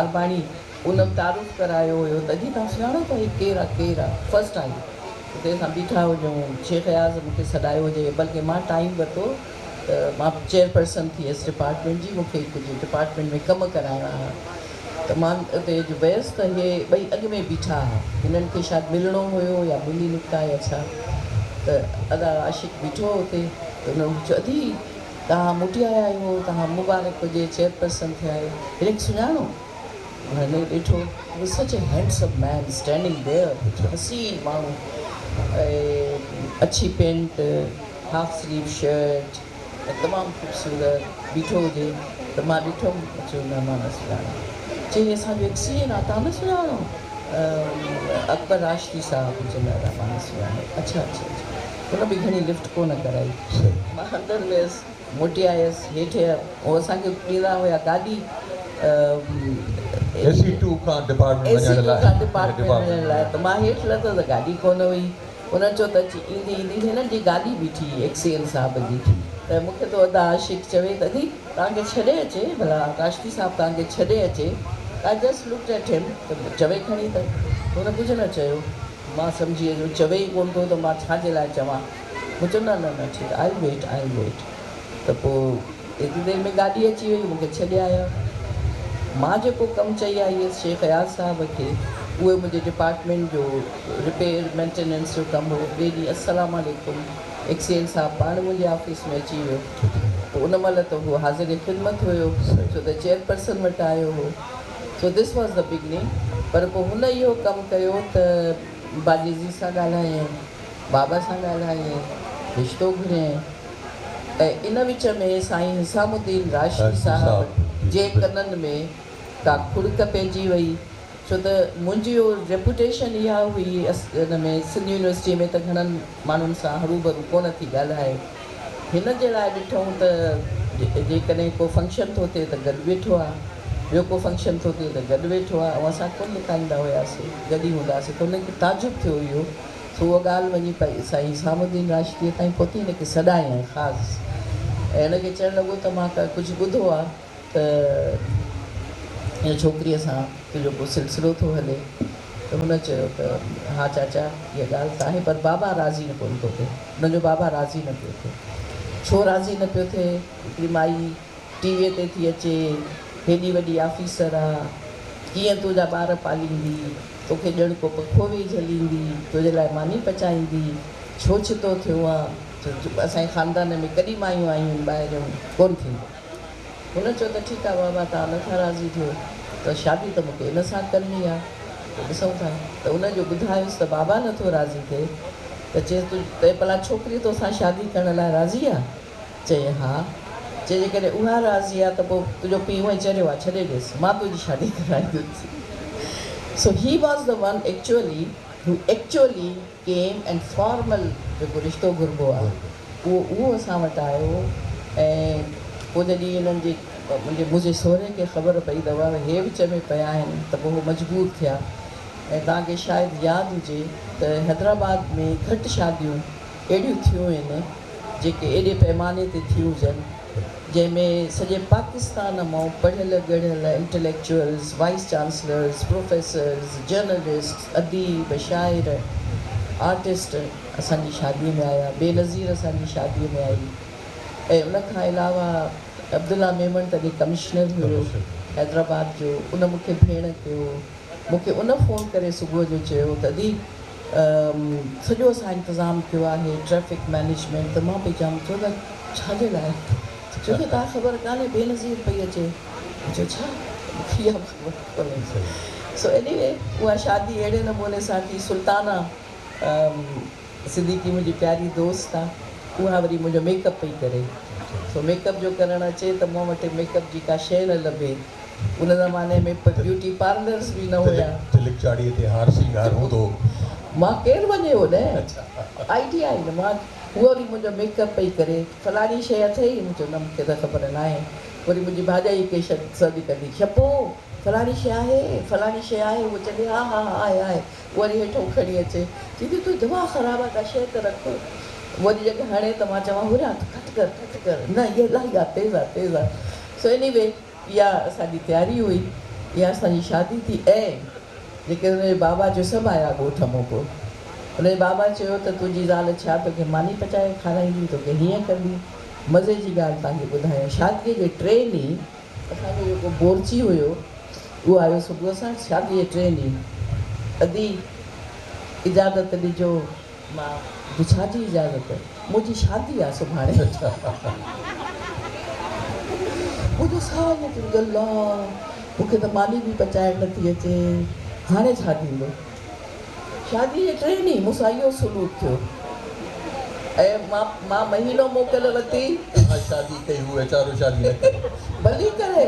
अरबाणी, उन तारुफ़ करायो हुयो, तॾहिं तव्हां सुञाणो था ही केरु आहे फस्ट टाइम। हुते असां बीठा हुजूं, शेख अयाज़ मूंखे सॾायो हुजे, बल्कि मां टाइम वरितो, त मां चेयरपर्सन थी वियसि डिपार्टमेंट जी, मूंखे कुझु डिपार्टमेंट में कमु कराइणा हुआ, त मां उते वियसि त इहे ॿई अॻु में बीठा हुआ, हिननि खे शायदि मिलणो हुयो या मिली निकिता या छा, त अदा आशिक़ बीठो हुते, त हुन चयो अदी तव्हां मोटी आया आहियो, तव्हां मुबारक हुजे चेयरपर्सन थिया आहियो, हिनखे सुञाणो? हिन ॾिठो, such a handsome man standing there, हसीन माण्हू, ऐं अच्छी पेंट, हाफ स्लीव शर्ट, तमामु ख़ूबसूरत बीठो हुजे, त मां ॾिठमि, चयो न मां न सुञाणा, चई असांजो एक्सीडेंट आहे तव्हां न सुञाणो? अकबर राशदी साहब, चवंदा मां न सुञाणो। अच्छा अच्छा अच्छा, हुन बि घणी लिफ्ट कोन कराई, मां अंदरि वियसि, मोटी आयसि, हेठि उहो असांखे ॾींदा हुया गाॾी AC2 खां डिपार्टमेंट वञण लाइ, त मां हेठि लथो त गाॾी कोन हुई, उन्हनि चयो त अची ईंदी ईंदी हिननि जी गाॾी बीठी एक्सीएन साहिब जी, त मूंखे त अदा आशिक़ चवे त दी तव्हांखे छॾे अचे, भला राष्ट्री साहिबु तव्हांखे छॾे अचे, I just looked at him, त चवे खणी त हुन कुझु न चयो, मां सम्झी वियुमि चवे ई कोन थो त मां छाजे लाइ चवां, मूं चयो न न न ठीकु, आई वेट, त पोइ एतिरी देरि में गाॾी अची वई, मूंखे छॾे आया। मां जेको कमु चई आई हुयसि शेख अयाज़ साहिब खे, उहे मुंहिंजे डिपार्टमेंट जो रिपेयर मेंटेनेंस जो कमु हो। ॿिए ॾींहुं अस्सलाम वालेकुम, एक्सीएन साहिबु पाण मुंहिंजे ऑफिस में अची वियो, त उन महिल त उहो हाज़िर ख़िदमत हुयो, छो त चेयरपर्सन वटि आयो हो, so this was the beginning. पर पोइ हुन इहो कमु कयो त बाजी अज़ीज़ सां ॻाल्हायईं, बाबा सां ॻाल्हायईं, रिश्तो घुरियईं, ऐं इन विच में साईं हिसामुद्दीन राशदी साहिब जे कननि में का खुड़क पइजी वई, छो त मुंहिंजी रेपुटेशन इहा हुई हिन में सिंध यूनिवर्सिटी में त घणनि माण्हुनि सां हरूभरू कोन थी ॻाल्हाए, हिन जे लाइ ॾिठूं त जेकॾहिं को फंक्शन थो थिए त गॾु वेठो आहे, ॿियो को फंक्शन थो थिए त गॾु वेठो आहे, ऐं असां कोन लिकाईंदा हुआसीं, गॾु ई हूंदासीं, त हुनखे ताजुब थियो इहो, सो उहा ॻाल्हि वञी पई साईं हिसामुद्दीन राशदीअ ताईं पहुती, हिनखे सॾायईं ख़ासि, ऐं हिनखे चवणु लॻो त मां कुझु ॿुधो आहे त हिन छोकिरीअ सां तुंहिंजो को सिलसिलो थो हले, त हुन चयो त हा चाचा इहा ॻाल्हि त आहे, पर बाबा राज़ी न कोन थो थिए, हुनजो बाबा राज़ी न पियो थिए, छो राज़ी न पियो थिए, हिकिड़ी माई टीवीअ ते थी अचे, हेॾी वॾी ऑफिसर आहे, कीअं तुंहिंजा ॿार पालींदी, तोखे ॼण को पखो वेही झलींदी, तुंहिंजे लाइ मानी पचाईंदी, छो छितो थियो आहे, असांजे ख़ानदान में कॾहिं मायूं आयूं आहिनि ॿाहिरियों, कोन थींदो। हुन चयो त ठीकु आहे बाबा तव्हां नथा राज़ी थियो त शादी त मूंखे इन सां करणी आहे, त ॾिसूं था, त उनजो ॿुधायुसि त बाबा नथो राज़ी थिए, त चए तूं त भला छोकिरी तोसां शादी करण लाइ राज़ी आहे? चए हा, चए जेकॾहिं उहा राज़ी आहे त पोइ तुंहिंजो पीउ हूअं चरियो आहे, छॾे ॾियसि, मां तुंहिंजी शादी कराईंदुसि। So he was the one actually came and formal जेको रिश्तो घुरिबो आहे उहो असां वटि आयो, ऐं पोइ जॾहिं हिननि जे मुंहिंजे सहुरे खे ख़बर पई त उहा हे विच में पिया आहिनि, त पोइ उहो मजबूर थिया। ऐं तव्हांखे शायदि यादि हुजे त हैदराबाद में घटि शादियूं अहिड़ियूं थियूं आहिनि जेके एॾे पैमाने ते थियूं हुजनि, जंहिंमें सॼे पाकिस्तान मां पढ़ियल ॻढ़ियल intellectuals, vice chancellors, professors, journalist, अदीब, शाइर, आर्टिस्ट असांजी शादीअ में आया, बेनज़ीर असांजी शादीअ में आई। ऐं उनखां अलावा अब्दुल्ला मेमन तॾहिं कमिश्नर हुयो हैदराबाद जो, उन मूंखे भेण कयो, मूंखे उन फ़ोन करे सुबुह जो चयो त दी सॼो असां इंतज़ामु कयो आहे ट्रैफिक मैनेजमेंट, त मां पई चवां छो त छाजे लाइ, छो त तव्हां ख़बर कान्हे बेनज़ीर पई अचे, छो छा मूंखे इहा ख़बर कोन्हे। सो एनीवे उहा शादी अहिड़े नमूने सां थी। सुल्ताना सिद्दीकी मुंहिंजी प्यारी दोस्त आहे, उहा वरी मुंहिंजो मेकअप पई करे। सो मेकअप जो करणु अचे त मूं वटि मेकअप जी का शइ न लभे। उन ज़माने में ब्यूटी पार्लर्स बि न हुया। तिलक चाड़ीअ ते हार सिंगार हूंदो। मां केरु वञे हो न आइडिया ई न। मां उहो वरी मुंहिंजो मेकअप पई करे, फलाणी शइ अथई, मूं चयो न मूंखे त ख़बर न आहे। वरी मुंहिंजी भाॼाई खे सॾु कंदी, छपो फलाणी शइ आहे, फलाणी शइ आहे। उहो चवंदी हा हा हा आहे आहे। वरी हेठो खणी अचे, चवंदी तूं दिमाग़ु ख़राबु आहे, का शइ त रख। वरी जॾहिं हणे त मां चवां हुरिया घटि कर न, इहा इलाही आहे, तेज़ आहे तेज़ आहे। सो एनीवे इहा असांजी तयारी हुई, इहा असांजी शादी थी। ऐं जेके हुनजे बाबा जो सभु आया ॻोठ मां। पोइ हुनजे बाबा चयो त तुंहिंजी ज़ाल छा तोखे मानी पचाए खाराईंदी, तोखे हीअं कंदी। मज़े जी ॻाल्हि तव्हांखे ॿुधायां, शादीअ जे 3 ॾींहुं असांजो जेको बोरची हुयो उहो आयो सुबुह सां। शादीअ जे 3 ॾींहुं अदी इजाज़त ॾिजो। मां छाजी इजाज़त, मुंहिंजी शादी आहे सुभाणे। मुंहिंजो साल गल्ला, मूंखे त मानी बि पचाइण नथी अचे, हाणे छा थींदो। शादीअ जे 3 ॾींहुं मूंसां इहो सुलूक थियो। ऐं मां महीनो मोकल वरिती। शादी कई, उहे वीचारो शादी न कई। भली करे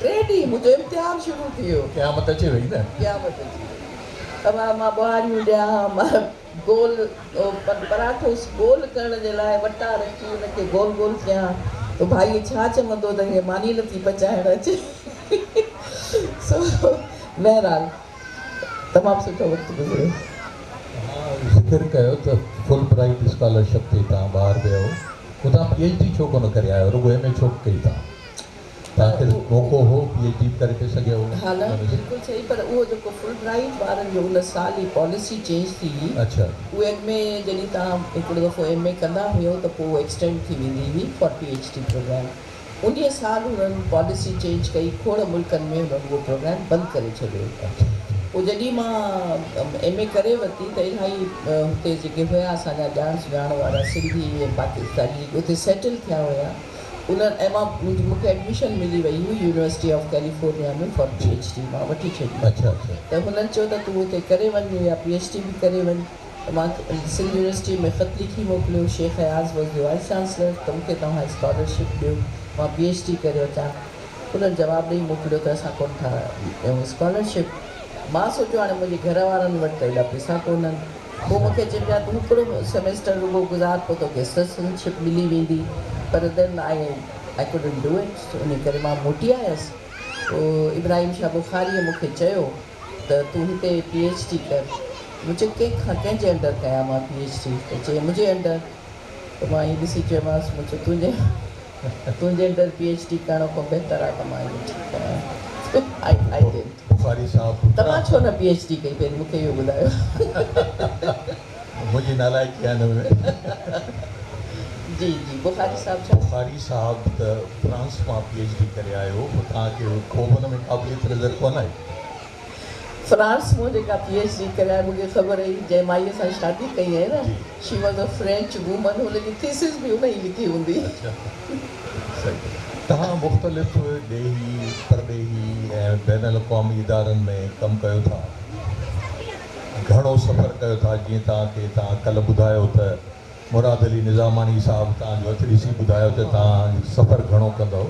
3 ॾींहुं मुंहिंजो इम्तिहान शुरू थी वियो। क़यामत अचे वई न। क़यामत अची वई। तमामु मां ॿुहारियूं ॾियां, मां गोल पराठो गोल करण जे लाइ वटा रखी हुनखे गोल गोल कयां त भाई छा चवंदो त इहे मानी नथी पचाइण अचे। सो बहरहाल तमामु सुठो वक़्तु गुज़रियो। ज़िक्र कयो त फुल ब्राइट स्कॉलरशिप ते तव्हां ॿाहिरि विया हो, हुतां PhD छो कोन करे आयो, रुॻो MA छो कई तव्हांखे मौक़ो हो PhD करे पे सघियो हो? हा न बिल्कुलु सही, पर उहो जेको फुल ब्राइट ॿारनि जो उन साल ई पॉलिसी चेंज थी। अच्छा। उहे में जॾहिं तव्हां हिकिड़ो दफ़ो MA कंदा हुयो त पोइ उहो एक्सटेंड थी वेंदी हुई फॉर PhD प्रोग्राम। उन साल हुननि पॉलिसी चेंज कई, खोड़ मुल्कनि में हुननि उहो प्रोग्राम बंदि करे छॾियो। पोइ जॾहिं मां MA करे वरिती त इलाही हुते जेके हुया असांजा ॼाण सुञाण वारा सिंधी ऐं पाकिस्तानी उते सेटल थिया हुया उन्हनि। ऐं मूंखे एडमिशन मिली वई हुई यूनिवर्सिटी ऑफ कैलिफोर्निया में फॉर PhD। मां वठी छॾी। अच्छा। त हुननि चयो त तूं हुते करे वञ या PhD बि करे वञ। त मां सिंध यूनिवर्सिटी में ख़त लिखी मोकिलियो, Shaikh Ayaz was the vice chancellor, त मूंखे तव्हां स्कॉलरशिप ॾियो, मां PhD करे अचां। उन्हनि जवाबु ॾेई मोकिलियो त असां कोन था ॾियूं स्कॉलरशिप। मां सोचियो हाणे मुंहिंजे घर वारनि वटि त एॾा पैसा कोन्हनि। पोइ मूंखे चई पिया तूं हिकिड़ो सेमेस्टर रुॻो गुज़ार, पोइ तोखे सिटीज़नशिप मिली वेंदी। पर then I couldn't do it. उन करे मां मोटी आयसि। पोइ इब्राहिम शाह बुखारीअ मूंखे चयो त तूं हिते PhD कर। मूं चयो कंहिंजे अंडर कयां मां PhD? त चई मुंहिंजे अंडर। त मां ईअं ॾिसी चयोमांसि, मूं चयो तुंहिंजे अंडर PhD करणो खां बहितर आहे त मां इहो ठीकु आहियां। बुखारी साहब तव्हां छो न PhD कई, पहिरीं मूंखे इहो ॿुधायो। मुंहिंजी नालाइकी आहे हिन में। जी जी बुखारी साहब छा? बुखारी साहब त फ्रांस मां PhD करे आयो, तव्हांखे को हुन में क़ाबिलियत नज़र कोन आई? फ्रांस मां जेका PhD करे आहे मूंखे ख़बर हुई, जंहिं माईअ सां शादी कई आहे न, she was a French woman, हुनजी थीसिस बि उन ई लिखी हूंदी। तव्हां मुख़्तलिफ़ ॾेही परॾेही ऐं बैन अल-अक़वामी इदारनि में कमु कयो था, घणो सफ़र कयो था। जीअं तव्हां कल्ह ॿुधायो त मुराद अली निज़ामानी साहिबु तव्हांजो हथु ॾिसी ॿुधायो त तव्हां सफ़र घणो कंदव,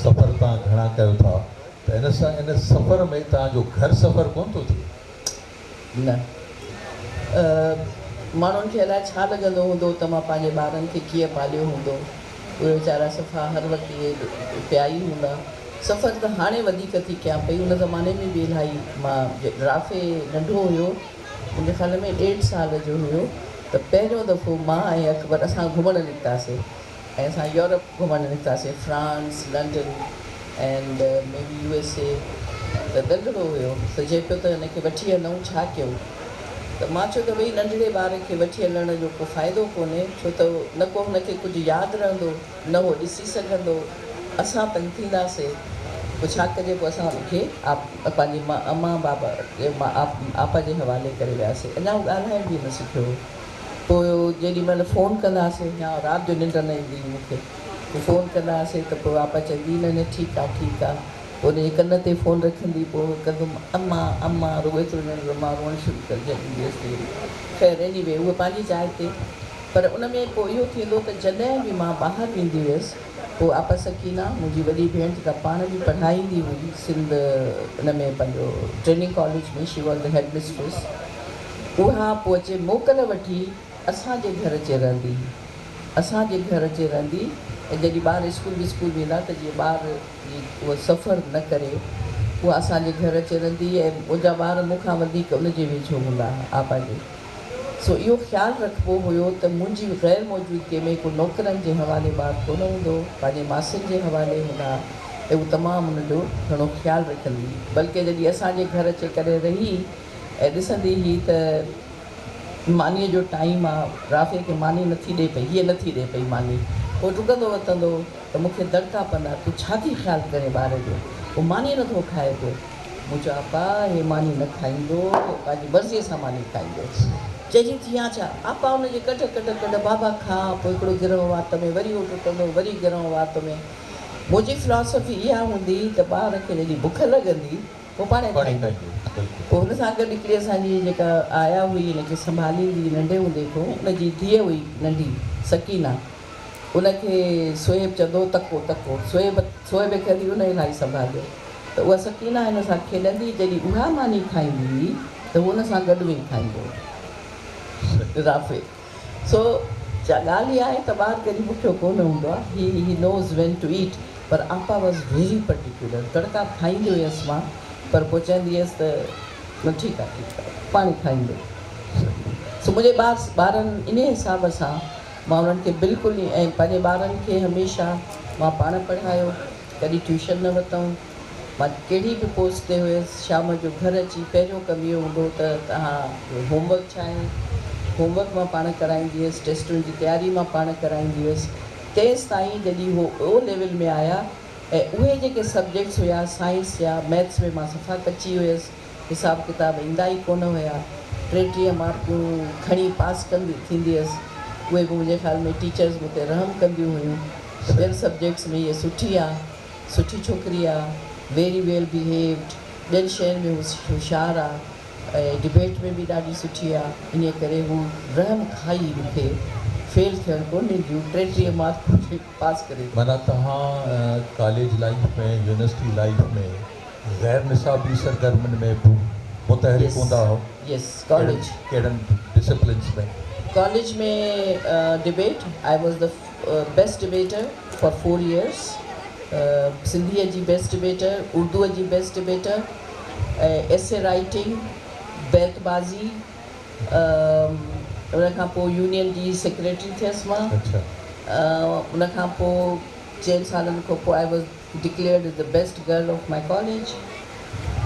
सफ़र तव्हां घणा कयो था, त इन सफ़र में तव्हांजो घर सफ़र कोन थो थिए? न, माण्हुनि खे अलाए छा लॻंदो हूंदो त मां पंहिंजे ॿारनि खे कीअं पालियो हूंदो। उहे वीचारा सफ़ा हर वक़्तु इहे पिया ई हूंदा। सफ़र त हाणे वधीक थी कयां पई, उन ज़माने में बि इलाही। मां राफ़े नंढो हुयो, मुंहिंजे ख़्याल में 1.5 साल जो हुयो, त पहिरियों दफ़ो मां ऐं अकबर असां घुमणु निकितासीं। ऐं असां यूरोप घुमणु निकितासीं, France, London and may be USA। त नंढिड़ो हुयो त चए पियो त हिनखे वठी हलूं, छा कयूं? त मां चयो त भई नंढड़े ॿार खे वठी हलण जो को फ़ाइदो कोन्हे, छो त न को हुनखे कुझु यादि रहंदो, न उहो ॾिसी सघंदो, असां तंग थींदासीं। पोइ छा कजे, पोइ असां हुनखे पंहिंजी अम्मा बाबा आपा जे हवाले करे वियासीं। अञा हू ॻाल्हाइण बि न सिखियो। पोइ जेॾी महिल फ़ोन कंदासीं या राति जो निंड न ईंदी मूंखे, पोइ फ़ोन कंदासीं त पोइ आपा चवंदी न न ठीकु आहे ठीकु आहे। पोइ उनजे कन ते फ़ोन रखंदी, पोइ कंदुमि अम्मा अम्मा, रुॻो एतिरो ॼणो मां रोअणु शुरू करे छॾींदी हुअसि। ख़ैर एनीवे उहा पंहिंजी जाइ ते, पर उन में पोइ इहो थींदो त जॾहिं बि मां ॿाहिरि वेंदी हुयसि, पोइ आपा सकीना मुंहिंजी वॾी भेण जेका पाण बि पढ़ाईंदी हुई सिंध उन में पंहिंजो ट्रेनिंग कॉलेज में, she was the head mistress, उहा पोइ अचे मोकल वठी असांजे घर अचे रहंदी हुई, असांजे घर अचे रहंदी। ऐं जॾहिं ॿार स्कूल विस्कूल वेंदा त जीअं ॿार उहो सफ़र न करे, उहा असांजे घर अचे रहंदी ऐं मुंहिंजा ॿार मूंखां वधीक उनजे वेझो हूंदा हुआ आपा जे। सो इहो ख़्यालु रखिबो हुयो त मुंहिंजी ग़ैर मौजूदगीअ में को नौकरनि जे हवाले ॿार कोन हूंदो, पंहिंजे मासियुनि जे हवाले हूंदा ऐं उहो तमामु हुनजो घणो ख़्यालु रखंदी हुई। बल्कि जॾहिं असांजे घर अचे करे रही ऐं ॾिसंदी हुई त मानीअ जो टाइम आहे, राफ़े खे मानी नथी ॾिए पई, हीअ नथी ॾिए पई मानी, पोइ डुकंदो वरितंदो त मूंखे दड़का पवंदा, तूं छा थी ख़्यालु करे ॿार जो, पोइ मानी नथो खाए पियो। मूं चयो आपा हे मानी न खाईंदो, पंहिंजी मर्ज़ीअ सां मानी खाईंदो। चइजी थी या छा आपा, हुनजे कढ कढ कढ बाबा खा, पोइ हिकिड़ो गिरह वात में वरी उहो टुटंदो, वरी गिरह वात में। मुंहिंजी फिलॉसफी इहा हूंदी त ॿार खे जॾहिं बुख लॻंदी पोइ पाण खाईंदो। पोइ हुन सां गॾु हिकिड़ी असांजी जेका आया हुई हिनखे संभालींदी नंढे हूंदे खां, हुनजी धीअ हुई नंढी सकीना, उनखे सोएब चवंदो तको तको, सोएब खे बि उन इलाही संभालियो। त उहा सकीना हिन सां खेॾंदी, जॾहिं उहा मानी खाईंदी हुई त हुन सां गॾु वेही खाईंदो राफ़े। सो ॻाल्हि इहा आहे त ॿारु कॾहिं बुखियो कोन हूंदो आहे, he knows van to eat. पर आपा वॉज वेरी पर्टिकुलर, तड़का खाईंदी हुयसि मां, पर पोइ चवंदी हुयसि त न ठीकु आहे पाणी खाईंदो। सो मुंहिंजे ॿारनि इन हिसाब सां मां उन्हनि खे बिल्कुलु ई, ऐं पंहिंजे ॿारनि खे हमेशह मां पाण पढ़ायो, कॾहिं ट्यूशन न वरितऊं। मां कहिड़ी बि पोस्ट ते हुयसि, शाम जो घर अची पहिरियों कमु इहो हूंदो त तव्हां होमवर्क छा आहे, होमवर्क मां पाण कराईंदी हुयसि, टेस्टुनि जी तयारी मां पाण कराईंदी हुयसि। तेसि ताईं जॾहिं उहो ओ लेवल में आया ऐं उहे जेके सब्जेक्ट्स हुया साइंस या मैथ्स में मां सफ़ा कची हुयसि, हिसाब किताब ईंदा ई कोन हुया, 33 मार्कूं खणी पास थींदी हुयसि, उहे बि मुंहिंजे ख़्याल में टीचर्स मूंखे रहम कंदियूं हुयूं त ॿियनि सब्जेक्ट्स में इहा सुठी आहे, सुठी छोकिरी आहे, वेरी वेल बिहेव्ड, ॿियनि शयुनि में होशियारु आहे ऐं डिबेट में बि ॾाढी सुठी आहे। इन करे हू रहम खाई मूंखे फेल थियणु कोन ॾिनियूं, 33 मार्क पास करे। माना तव्हां कॉलेज लाइफ में, यूनिवर्सिटी लाइफ में गैर निसाबी सरगर्मियुनि में बि मुतहरिक हूंदा हो? यस, कॉलेज कहिड़नि डिसिप्लिन्स में? कॉलेज में debate, I was the best debater for 4 years, सिंधीअ जी बेस्ट डिबेटर, उर्दूअ जी बेस्ट डिबेटर, एसे राइटिंग, बैतबाज़ी, उन खां पोइ यूनियन जी सेक्रेटरी थियसि मां। उन खां पोइ 4 सालनि खां पोइ I was declared as the best girl of my college.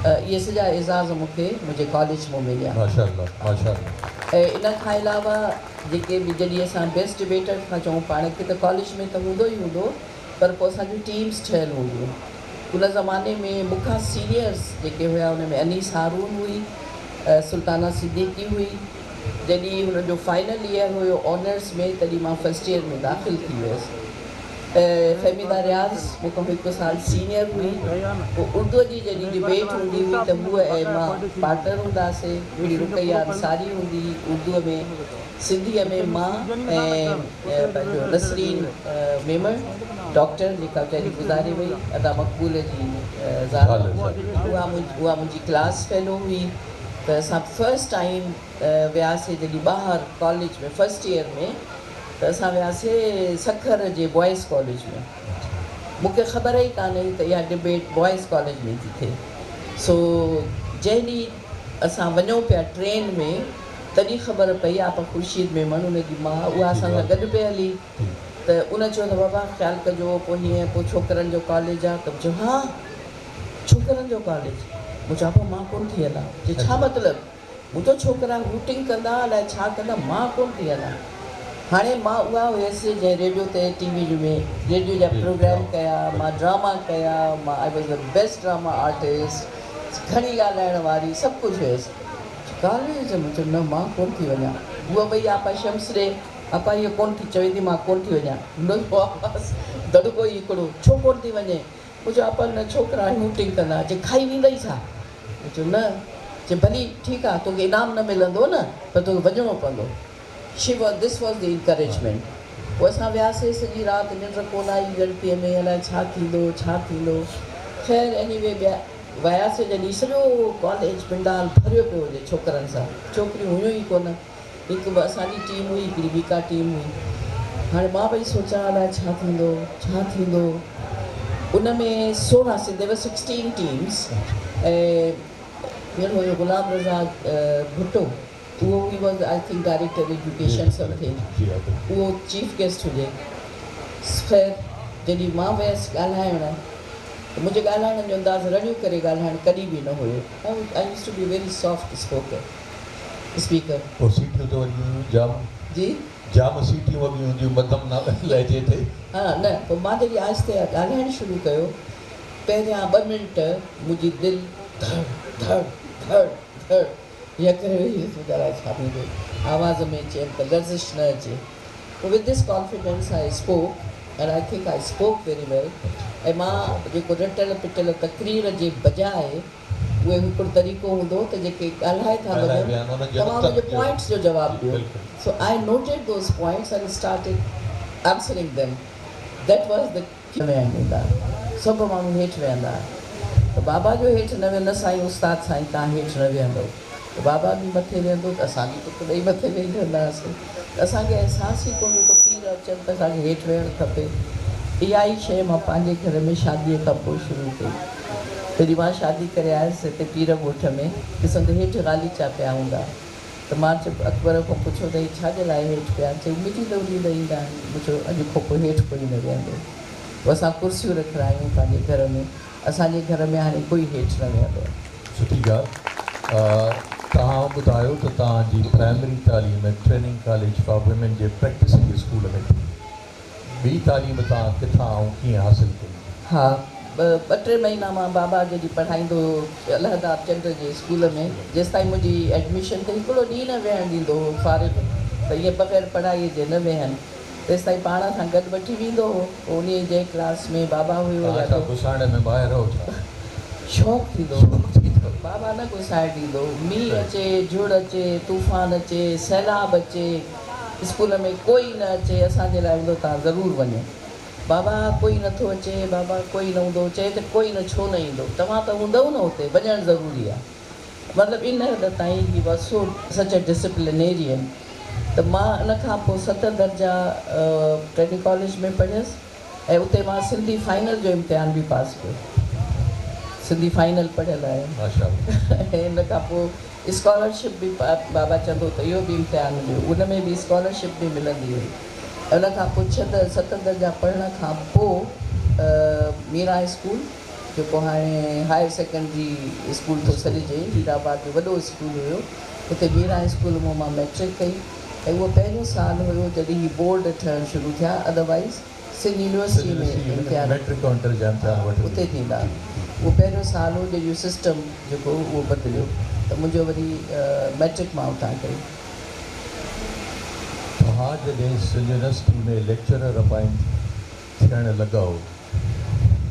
इहे सॼा एज़ाज़ मूंखे मुंहिंजे कॉलेज मां मिलिया। माशाअल्लाह, माशाअल्लाह। ऐं इन खां अलावा जेके बि जॾहिं असां बेस्ट डिबेटर खां चऊं पाण खे, त कॉलेज में त हूंदो ई हूंदो, पर पोइ असांजूं टीम्स ठहियलु हूंदियूं। उन ज़माने में मूंखां सीनियर्स जेके हुया उन में अनीस हारून हुई, सुल्ताना सिद्दीकी हुई। जॾहिं हुनजो फाइनल ईयर हुयो ऑनर्स में, तॾहिं मां फस्ट ईयर में दाख़िल थी वियसि। फ़हमीदा रियाज़ मूंखां 1 साल सीनियर हुई। पोइ उर्दूअ जी जॾहिं डिबेट हूंदी हुई त उहा ऐं मां पार्टनर हूंदासीं। हिकिड़ी रुकैया अंसारी हूंदी हुई उर्दूअ में, सिंधीअ में मां ऐं पंहिंजो नसरीन मेमण डॉक्टर जेका वीचारी गुज़ारे वई, अदा मक़बूल जी ज़ाल, उहा मुंहिंजी क्लास फेलो हुई। त असां फस्ट टाइम वियासीं जॾहिं ॿाहिरि कॉलेज में फस्ट ईयर में, त असां वियासीं सखर जे बॉइज़ कॉलेज में। मूंखे ख़बर ई कान हुई त इहा डिबेट बॉइज़ कॉलेज में थी थिए। सो जंहिं ॾींहुं असां वञूं पिया ट्रेन में, तॾहिं ख़बर पई आपा ख़ुर्शीद मेमण उनजी माउ, उहा असां सां गॾु पिए हली। त उन चयो त बाबा ख़्यालु कजो, पोइ हीअं, पोइ छोकिरनि जो कॉलेज आहे। त चयो हा छोकिरनि जो कॉलेज। मूं चयो पोइ मां कोन थी हलां। जे छा मतिलबु? मूं त छोकिरा हूटिंग कंदा, अलाए छा कंदा, मां कोन थी हलां। हाणे मां उहा हुयसि जंहिं रेडियो ते टीवी में रेडियो जा प्रोग्राम कया, मां ड्रामा कया, मां I was the best drama artist, घणी ॻाल्हाइण वारी, सभु कुझु हुयसि। कॉलेज में चयो न मां कोन थी वञा। उहा भई आपा शम्स ॾे, आपा इहो कोन थी चवे थी मां कोन थी वञा। हुनजो आवाज़ु दड़को ई हिकिड़ो, छो कोन थी वञे? मुंहिंजा अपन छोकिरा हूटिंग कंदा जे खाई वेंदई छा चयो न जे भली ठीकु आहे तोखे इनाम न मिलंदो न पर तोखे वञिणो पवंदो दिस वॉज द इंकरेजमेंट पोइ असां वियासीं सॼी राति निंड कोन आई गणपतीअ में अलाए छा थींदो ख़ैर एनीवे ॿिया वियासीं जॾहिं सॼो कॉलेज पिंडाल भरियो पियो हुजे छोकिरनि सां छोकिरियूं हुयूं ई कोन हिकु ॿ असांजी टीम हुई हिकिड़ी ॿी टीम हुई हाणे मां पई सोचां अलाए छा थींदो उन में 16 देवर 16 टीम्स ऐं ॿियनि हुयो गुलाम रज़ा भुट्टो उहो he was I think director education something उहो चीफ गेस्ट हुजे ख़ैर जॾहिं मां वियसि ॻाल्हाइण त मुंहिंजे ॻाल्हाइण जो अंदाज़ु रड़ियूं करे ॻाल्हाइण कॾहिं बि न हुयो I use to be very soft speaker पोइ सीटियूं त वरी जी जाम सीटियूं वॻियूं हूंदियूं मध्यम लहजे ते हा न पोइ मां जॾहिं आहिस्ते ॻाल्हाइणु शुरू कयो पहिरियां 2 मिंट मुंहिंजी दिलि धड़ धड़ धड़ धड़ हीअं करे वेही ॻाल्हाए छा थींदो आवाज़ में अचे त लर्ज़िश न अचे पोइ with this confidence I spoke and I think I spoke very well ऐं मां जेको रटियल पिटियल तकरीर जे बजाए उहे हिकिड़ो तरीक़ो हूंदो त जेके ॻाल्हाए था वञनि तव्हां हुनजे पॉइंट्स जो जवाबु ॾियो so I noted those points and started answering them that was the वेंदा सभु माण्हू हेठि वेहंदा त बाबा जो हेठि न वेंदा साईं उस्ताद साईं तव्हां हेठि न वेहंदो त बाबा बि मथे वेहंदो त असां बि टुक ॾेई मथे वेही रहंदासीं त असांखे अहसासु ई कोन्हे त पीर अचनि त असांखे हेठि वेहणु खपे इहा ई शइ मां पंहिंजे घर में शादीअ खां पोइ शुरू कई जॾहिं मां शादी करे आयसि हिते पीर ॻोठ में ॾिसंदो हेठि ॻालीचा पिया हूंदा त मां चयो अकबर खां पुछो त छाजे लाइ हेठि पिया चई मिठी दौरी ईंदा आहिनि पुछो अॼु खां पोइ हेठि कोई न वेहंदो पोइ असां कुर्सियूं रखिया आहियूं पंहिंजे घर में असांजे घर में हाणे कोई हेठि न वेहंदो सुठी ॻाल्हि तव्हां ॿुधायो त तव्हांजी प्राइमरी तालीम ट्रेनिंग कॉलेज फॉर वुमेन जे प्रैक्टिसिंग स्कूल में थी ॿी तालीम तव्हां किथां ऐं कीअं हासिलु कई हा 2-3 महीना मां बाबा जॾहिं पढ़ाईंदो हुओ अलहदार चंड जे स्कूल में जेसिताईं मुंहिंजी एडमिशन ते हिकिड़ो ॾींहुं न वेहणु ॾींदो हुओ फारिग त इहे बग़ैर पढ़ाईअ जे न वेहनि तेसिताईं पाण सां गॾु वठी वेंदो हुओ पोइ उन जे क्लास में बाबा हुयो घुसाइण में ॿाहिरि हो शौक़ु थींदो बाबा न घुसाए ॾींदो मींहुं अचे झुड़ अचे तूफ़ान अचे सैलाब अचे स्कूल में कोई न अचे असांजे लाइ हूंदो तव्हां ज़रूरु वञो बाबा कोई नथो अचे बाबा कोई न हूंदो चए त कोई न छो न ईंदो तव्हां त हूंदव न हुते वञणु ज़रूरी आहे मतिलबु इन हद ताईं ही वॉज सो सच ए डिसिप्लिनेरियन त मां इन खां पोइ 7 दर्जा ट्रेनिंग कॉलेज में पढ़ियसि ऐं उते मां सिंधी फाइनल जो इम्तिहान बि पास कयो सिंधी फाइनल पढ़ियल आहे ऐं इन खां पोइ स्कॉलरशिप बि बाबा चवंदो त इहो बि इम्तिहान ॾियो उन में बि स्कॉलरशिप बि मिलंदी हुई उन खां पोइ 7 दर्जा पढ़ण खां पोइ मीरा स्कूल जेको हाणे हायर सेकेंडरी स्कूल थो सॾिजे हीराबाद जो वॾो स्कूल हुयो हुते मीरा स्कूल मां मां मैट्रिक कई ऐं उहो पहिरियों साल हुयो जॾहिं ही बोर्ड ठहणु शुरू थिया अदरवाइज़ सिंध यूनिवर्सिटी में इम्तिहान उते थींदा उहो पहिरियों साल हो जॾहिं सिस्टम जेको उहो बदिलियो त मुंहिंजो वरी मैट्रिक मां उतां कई तव्हां जॾहिं सिंध यूनिवर्सिटी में लेक्चरर अपॉइंट थियणु लॻो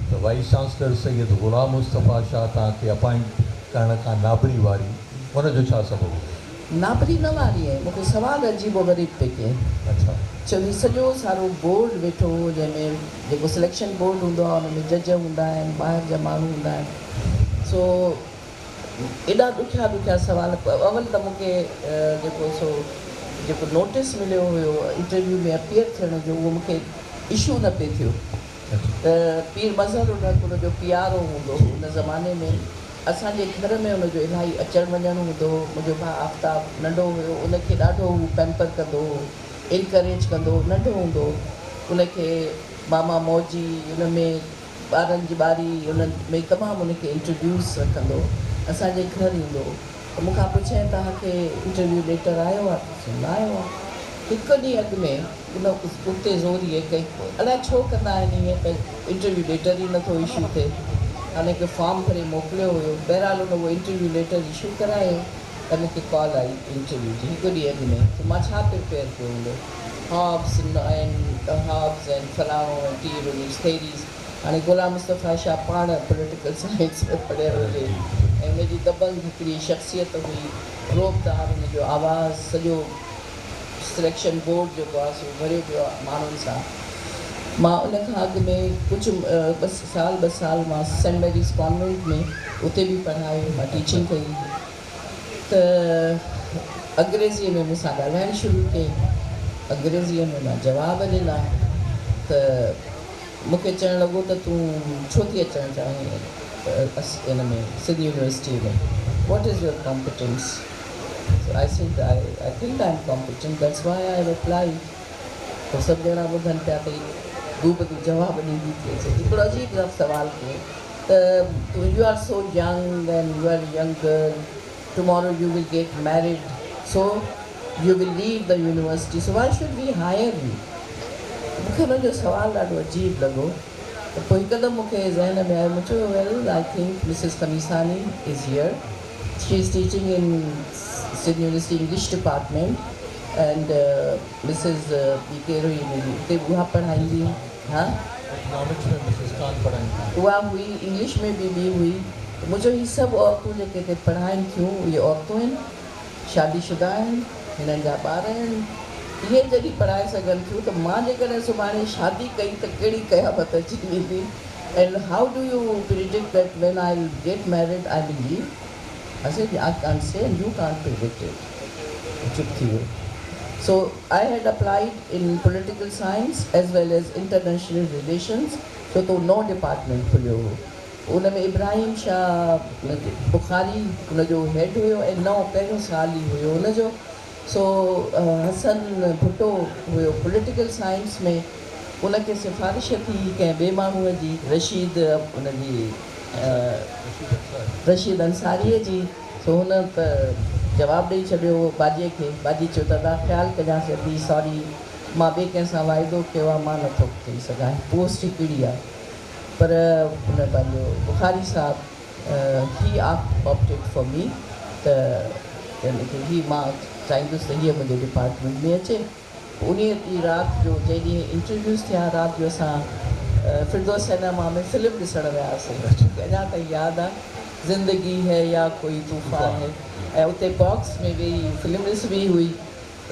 त वाइस चांसलर सैयद ग़ुलाम मुस्तफ़ा शाह तव्हांखे अपॉइंट करण खां नाबरी वारी हुनजो छा सबबु नाबरी न वारी आहे मूंखे सवालु अजीबो ग़रीब पे कयईं अच्छा छो कि सॼो सारो बोर्ड वेठो हो जंहिंमें जेको सिलेक्शन बोर्ड हूंदो आहे हुन में जज हूंदा आहिनि ॿाहिरि जा माण्हू हूंदा आहिनि सो एॾा ॾुखिया सवाल अवल त मूंखे जेको नोटिस मिलियो हुयो इंटरव्यू में अपीयर थियण जो उहो मूंखे इशू न पियो थियो त पीर मज़हर हुनजो PRO हूंदो हुओ हुन ज़माने में असांजे घर में हुनजो इलाही अचणु वञणु हूंदो हुओ मुंहिंजो भाउ आफ्ताब नंढो हुयो उनखे ॾाढो हू पैम्पर कंदो हुओ इनकरेज कंदो नंढो हूंदो उनखे मामा मौजी उन में ॿारनि जी ॿारी उन में तमामु उनखे इंट्रोड्यूस रखंदो असांजे घर ईंदो त मूंखां पुछे तव्हांखे इंटरव्यू लेटर आयो आहे न आयो आहे हिकु ॾींहुं अॻु में उते ज़ोरी कई अलाए छो कंदा आहिनि ईअं त इंटरव्यू लेटर ई नथो इशू थिए हाणे हिकु फॉर्म भरे मोकिलियो हुयो बहरहाल हुन उहो इंटरव्यू लेटर इशू करायो त मूंखे कॉल आई इंटरव्यू जी हिकु ॾींहुं अॻु में त मां छा प्रिपेयर कयो हूंदो हॉब्स एंड फलाणो ऐं टीरोनीस थेरीज़ हाणे ग़ुलाम मुस्तफ़ा शाह पाण पॉलिटिकल साइंस में पढ़ियल हुजे ऐं हुनजी दबंग हिकिड़ी शख़्सियत हुई, रोबदार, हुनजो आवाज़ु सॼो सिलेक्शन बोर्ड जेको आहे सो भरियो पियो आहे माण्हुनि सां। मां उन खां अॻु में कुझु ॿ साल मां सेंट मैरीज़ कॉन्वेंट में उते बि पढ़ायो, मां टीचिंग कई। त अंग्रेज़ीअ में मूंसां ॻाल्हाइणु शुरू कयईं, अंग्रेज़ीअ में मां जवाब ॾिना त मूंखे चवणु लॻो त तूं छो थी अचणु चाहीं इन में सिंध यूनिवर्सिटी में, what is your competence? So I said, I think I'm competent, that's why I applied. तो सभु ॼणा ॿुधनि पिया त तूं जवाबु ॾींदी थी अचे। हिकिड़ो अजीब सवाल कयो त you are so young and you are young girl, tomorrow you will get married, so you will leave the university, so why should we hire you? मूंखे हुनजो सुवालु ॾाढो अजीब लॻो। त पोइ हिकदमि मूंखे ज़हन में आयो, मूं चयो well I think Mrs Khamisani is here, she is teaching in Sindh university English department and mrs केरु हुई मुंहिंजी उते उहा पढ़ाईंदी, हा इकोनॉमिक्स में मिसिस खान पढ़ाईंदी, उहा हुई, इंग्लिश में बि ॿी हुई। मुंहिंजो हीअ सभु औरतूं जेके हिते पढ़ाइनि थियूं इहे औरतूं आहिनि, शादीशुदा आहिनि, हिननि जा ॿार आहिनि, इहे जॾहिं पढ़ाए सघनि थियूं त मां जेकॾहिं सुभाणे शादी कई त कहिड़ी क़यामत अची वेंदी? And how do U predict that when I will get married I will leave? I said, I can't say and you can't predict it. चुप थी वियो। So I had applied in political science as well as international relations, छो त नओं department खुलियो हो। उन में इब्राहिम शाह बुखारी उनजो हेड हुयो ऐं नओं पहिरियों साल ई हुयो उनजो। सो हसन भुट्टो हुयो पॉलिटिकल साइंस में, उनखे सिफारिश थी कंहिं ॿिए माण्हूअ जी, रशीद अंसारीअ जी। सो हुन त जवाबु ॾेई छॾियो बाजीअ खे। बाजी चयो त तव्हां ख़्यालु कजांसि थी, सॉरी मां ॿिए कंहिं सां वाइदो कयो आहे, मां नथो चई सघां, पोस्ट हिकिड़ी आहे। पर हुन पंहिंजो बुखारी साहब ही ऑप्टेड फॉर मी, त यानी की ही मां चाहींदुसि त हीअ मुंहिंजे डिपार्टमेंट में अचे। उन ॾींहुं राति जो जंहिं ॾींहुं इंटरव्यूज़ थिया, राति जो असां फिरदौस सिनेमा में फिल्म ॾिसणु वियासीं। अञा ताईं यादि आहे, ज़िंदगी है या कोई तूफ़ान है, ऐं उते बॉक्स में वेही फिल्म ॾिसबी हुई।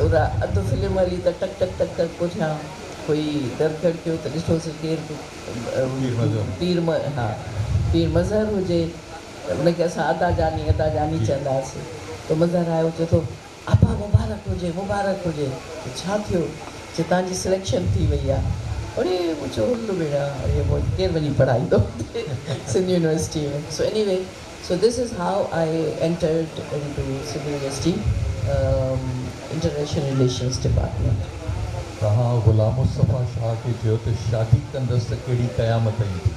उहा अधु फिल्म हली त टक टक टक टक पुठियां कोई दर खड़कियो त ॾिठोसीं केरु पीर मज़हर हुजे, उनखे असां अदा जानी चवंदा हुआसीं। त मज़हर आयो, चए थो अबा मुबारक हुजे, मुबारक हुजे। छा थियो? चए तव्हांजी सिलेक्शन थी वई आहे। अरे मुंहिंजो हुल बेड़ा, अरे केरु वञी पढ़ाईंदो सिंध यूनिवर्सिटी में। So anyway, so this is how I entered into Sindh university international relations department. तव्हां ग़ुलाम मुस्तफ़ा शाह खे चयो त शादी कंदसि त कहिड़ी क़यामत ईंदी?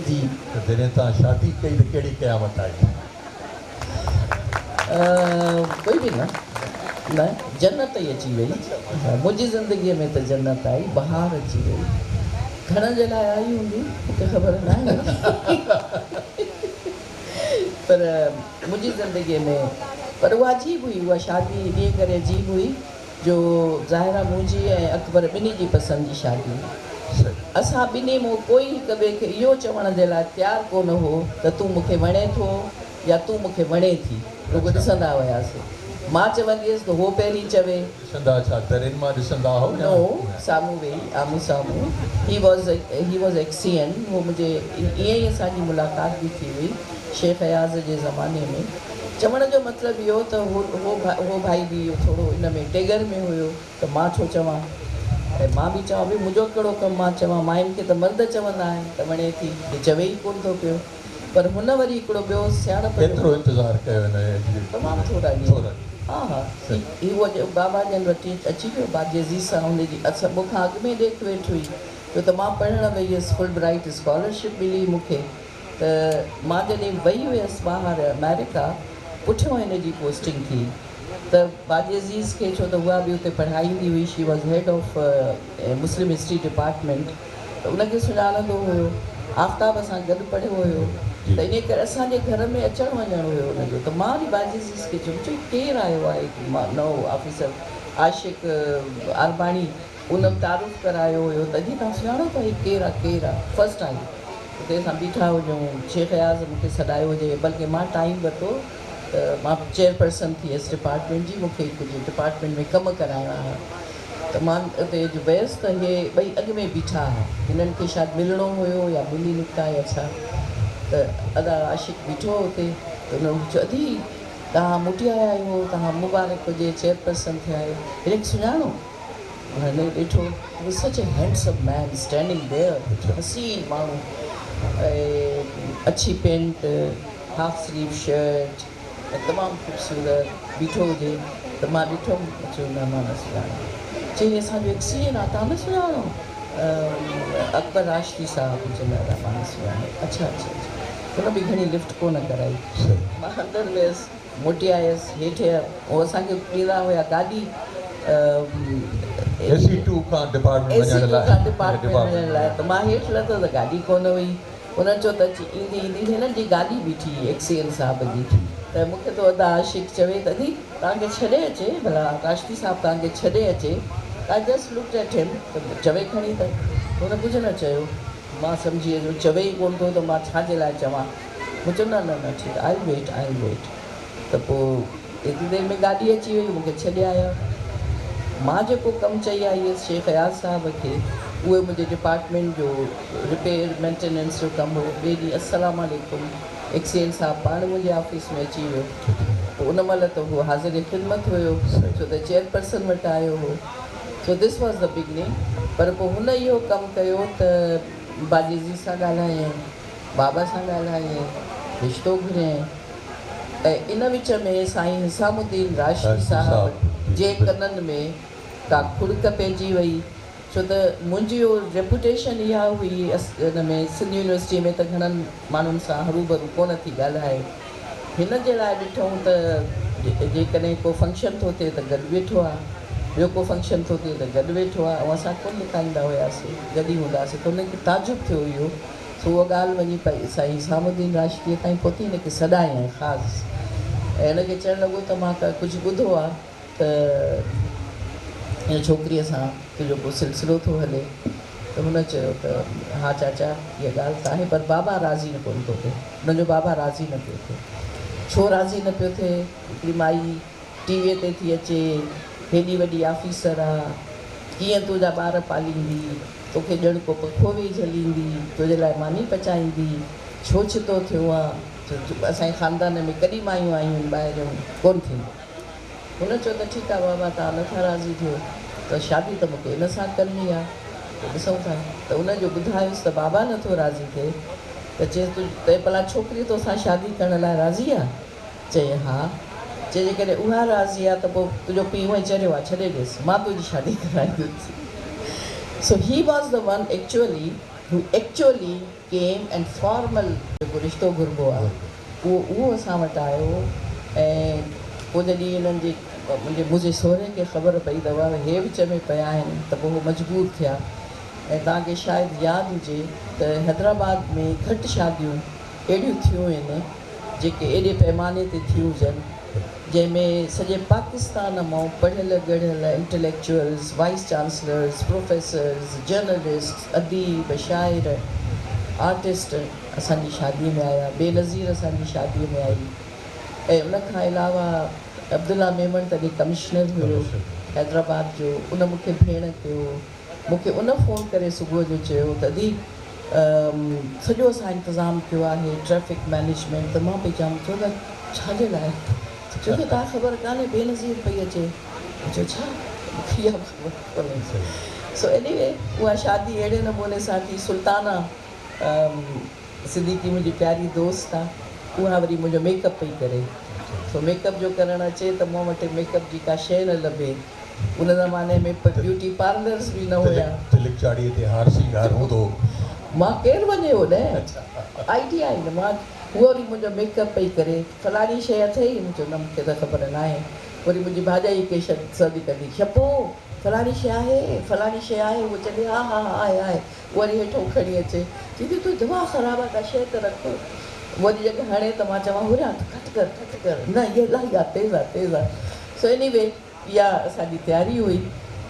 जी, त जॾहिं तव्हां शादी कई त कहिड़ी क़यामत आई? कोई बि न, जन्नत ई अची वई। मुंहिंजी ज़िंदगीअ में त जन्नत आई, बहार अची वई। घणनि जे लाइ आई हूंदी मूंखे ख़बर न आहे, पर मुंहिंजी ज़िंदगीअ में पर उहा अजीब हुई। उहा शादी इन करे अजीब हुई जो ज़ाहिरा मुंहिंजी ऐं अकबर ॿिन्ही जी पसंदि जी शादी हुई। असां ॿिन्ही मूं कोई हिक ॿिए खे इहो चवण जे लाइ तयारु कोन हो त तूं मूंखे वणे थो या तूं मूंखे वणे थी, रुॻो ॾिसंदा हुआसीं। मां चवंदी हुअसि त उहो पहिरीं चवे। ॾिसंदा छा दरियुनि मां ॾिसंदा हो? नो, साम्हूं वेही, आम्हूं साम्हूं। He was एक्सियन। उहो मुंहिंजे ईअं ई असांजी मुलाक़ात बि थी हुई शेख अयाज़ जे ज़माने में। चवण जो मतिलबु इहो त उहो भाई बि थोरो इन में टेगर में हुयो त मां छो चवां, ऐं मां बि चवां भई मुंहिंजो कहिड़ो कमु, मां चवां। मायुनि खे त मर्द चवंदा आहिनि त वणे थी, हे चवे ई कोन थो पियो। पर हुन वरी हिकिड़ो ॿियो सियाणप केतिरो इंतज़ारु कयो हिन? तमामु थोरा ॾींहं। हा, उहो बाबा जन वटि अची वियो, बाजी अज़ीज़ सां हुनजी मूंखां अॻु में ॾेख वेठ हुई, छो त मां पढ़णु वई हुअसि, फुल ब्राइट स्कॉलरशिप मिली मूंखे। त मां जॾहिं वई हुयसि ॿाहिरि अमेरिका, पुठियों हिन जी पोस्टिंग थी त बाजी अज़ीज़ खे, छो त उहा बि हुते पढ़ाईंदी हुई, she was head of Muslim history department, त उनखे सुञाणंदो हुयो। आफ्ताब सां गॾु पढ़ियो हुयो, त इन करे असांजे घर में अचणु वञणु हुयो हुनजो। त मां वरी बाजी खे चयो केरु आयो आहे नओं ऑफिसर, आशिक़ अरबाणी। उन तारुफ़ करायो हुयो तॾहिं तव्हां सुञाणो था ही केरु आहे फस्ट टाइम हुते असां बीठा हुजूं शेख अयाज़ मूंखे सॾायो हुजे बल्कि मां टाइम वरितो त मां चेयरपर्सन थी वियसि डिपार्टमेंट जी मूंखे कुझु डिपार्टमेंट में कमु कराइणा हुआ त मां उते वियसि त इहे ॿई अॻु में बीठा हुआ हिननि खे शायदि मिलणो हुयो या मिली निकिता या छा त अदा आशिक़ बीठो हुते त हुन चयो अदी तव्हां मोटी आया आहियो तव्हां मुबारक हुजे चेयरपर्सन थिया आहियो हिनखे सुञाणो हुन ॾिठो such a handsome man standing there हसीन माण्हू ऐं अच्छी पेंट हाफ स्लीव शर्ट ऐं तमामु ख़ूबसूरत बीठो हुजे त मां ॾिठोमि चयो न मां न सुञाणो चई असांजो एक्सीडेंट आहे तव्हां न सुञाणो अकबर राशदी साहब चवंदा हुआ मां न सुञाणो अच्छा अच्छा अच्छा हुन बि घणी लिफ्ट कोन कराई मां अंदरि वियसि मोटी आयसि हेठि उहो असांखे ॾींदा हुया गाॾी AC2 खां डिपार्टमेंट वञण लाइ त मां हेठि लथो त गाॾी कोन हुई उन्हनि चयो त अची ईंदी ईंदी हिननि जी गाॾी बीठी एक्सीएन साहिब जी त मूंखे त अदा आशिक़ चवे त दी तव्हांखे छॾे अचे भला राष्ट्री साहिबु तव्हांखे छॾे अचे I just looked at him त चवे खणी त हुन कुझु न चयो मां सम्झी वियुसि चवे ई कोन थो त मां छाजे लाइ चवां मूं चयो न न न ठीकु आई वेट त पोइ एतिरी देरि में गाॾी अची वई मूंखे छॾे आया मां जेको कमु चई आई हुयसि शेख अयाज़ साहिब खे उहे मुंहिंजे डिपार्टमेंट जो रिपेयर मेंटेनेंस जो कमु हो ॿिए ॾींहुं अस्सलाम वालेकुम एक्सीएन साहिबु पाण मुंहिंजे ऑफिस में अची वियो पोइ उन महिल त उहो हाज़िर ख़िदमत हुयो छो त चेयरपर्सन वटि आयो हो so this was the beginning पर पोइ हुन इहो कमु कयो त बाजीज़ी सां ॻाल्हायईं बाबा सां ॻाल्हायईं रिश्तो घुरियईं ऐं इन विच में साईं हिसामुद्दीन राशदी साहिब जे कननि में का खुड़क पइजी वई छो त मुंहिंजी रेपुटेशन इहा हुई हिन में सिंध यूनिवर्सिटी में त घणनि माण्हुनि सां हरूभरू कोन थी ॻाल्हाए हिन जे लाइ ॾिठूं त जेकॾहिं को फंक्शन थो थिए त गॾु वेठो आहे ॿियो को फंक्शन थो थिए त गॾु वेठो आहे ऐं असां कोन लिकाईंदा हुआसीं गॾु ई हूंदासीं त हुनखे ताजुब थियो हुयो सो उहा ॻाल्हि वञी पई साईं हिसामुद्दीन राशदीअ ताईं पहुती हिनखे सॾायईं ख़ासि ऐं हिनखे चवणु लॻो त मां कुझु ॿुधो आहे त हिन छोकिरीअ सां तुंहिंजो को सिलसिलो थो हले त हुन चयो त हा चाचा इहा ॻाल्हि त आहे पर बाबा राज़ी न कोन थो थिए हुनजो बाबा राज़ी न पियो थिए छो राज़ी न पियो थिए हिकिड़ी माई टीवीअ ते थी अचे हेॾी वॾी ऑफिसर आहे कीअं तुंहिंजा ॿार पालींदी तोखे ॼण को पखो वेही झलींदी तुंहिंजे लाइ मानी पचाईंदी छो छितो थियो आहे असांजे ख़ानदान में कॾहिं मायूं आयूं आहिनि ॿाहिरियों कोन थींदो हुन चयो त ठीकु आहे बाबा तव्हां नथा राज़ी थियो त शादी त मूंखे इन सां करणी आहे त ॾिसूं था त उनजो ॿुधायुसि त बाबा नथो राज़ी थिए त चए तूं त भला छोकिरी तोसां शादी करण लाइ राज़ी आहे चए हा चए जेकॾहिं उहा राज़ी आहे त पोइ तुंहिंजो पीउ हूअं चरियो आहे छॾे ॾियसि मां तुंहिंजी शादी कराईंदुसि so he was the one actually came and formal जेको रिश्तो घुरिबो आहे उहो असां वटि आयो ऐं पोइ जॾहिं हिननि जे मुंहिंजे सहुरे खे ख़बर पई त हे विच में पिया आहिनि त पोइ उहो मजबूर थिया ऐं तव्हांखे शायदि यादि हुजे त हैदराबाद में घटि शादियूं अहिड़ियूं थियूं आहिनि जेके एॾे पैमाने ते थियूं हुजनि जंहिंमें सॼे पाकिस्तान मां पढ़ियल ॻढ़ियल intellectuals vice chancellors professors journalist अदीब शाइर आर्टिस्ट असांजी शादीअ में आया बेनज़ीर असांजी शादीअ में आई ऐं उनखां अलावा अब्दुल्ला मेमन तॾहिं कमिश्नर हुयो हैदराबाद जो उन मूंखे भेण कयो मूंखे उन फ़ोन करे सुबुह जो चयो त दी सॼो असां इंतज़ाम कयो आहे ट्रैफिक मैनेजमेंट त मां पई चवां छो त छाजे लाइ छो त तव्हां ख़बर कान्हे बेनज़ीर पई अचे चयो छा मूंखे इहा ख़बर कोन्हे सो एनीवे उहा शादी अहिड़े नमूने सां थी सुल्ताना सिद्दीकी मुंहिंजी प्यारी दोस्त आहे उहा वरी मुंहिंजो मेकअप पई करे सो मेकअप जो करणु अचे त मूं वटि मेकअप जी का शइ न लभे उन ज़माने में ब्यूटी पार्लर्स बि न हुया तिलक चाड़ीअ ते हार सिंगार हूंदो मां केरु वञे होॾे आइडिया आहे न मां उहो वरी मुंहिंजो मेकअप पई करे फलाणी शइ अथई मुंहिंजो न मूंखे त ख़बर न आहे वरी मुंहिंजी भाॼाई खे सॾु कंदी छपो फलाणी शइ आहे उहो चवे हा हा आहे वरी हेठो खणी अचे दीदी तूं दिमाग़ु ख़राबु आहे का शइ त रख वरी जॻह हणे त मां चवां हुरिया घटि कर न इहा इलाही आहे तेज़ आहे सो एनीवे इहा असांजी तयारी हुई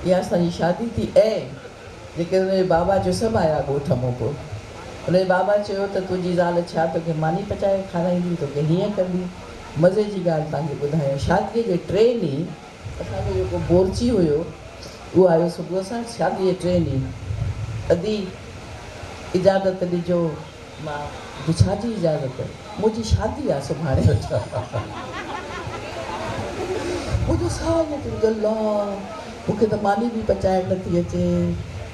इहा असांजी शादी थी ऐं जेके हुनजे बाबा जो सभु आया ॻोठ मोको हुनजे बाबा चयो त तुंहिंजी ज़ाल छा तोखे मानी पचाए खाराईंदी तोखे हीअं कंदी मज़े जी ॻाल्हि तव्हांखे ॿुधायां शादीअ जे 3 ॾींहं असांजो जेको बोरची हुयो उहो आयो सुबुह सां शादीअ जे 3 ॾींहं अदी इजाज़त ॾिजो मां छाजी इजाज़त मुंहिंजी शादी आहे सुभाणे मुंहिंजो साल अल्ला मूंखे त मानी बि पचाइण नथी अचे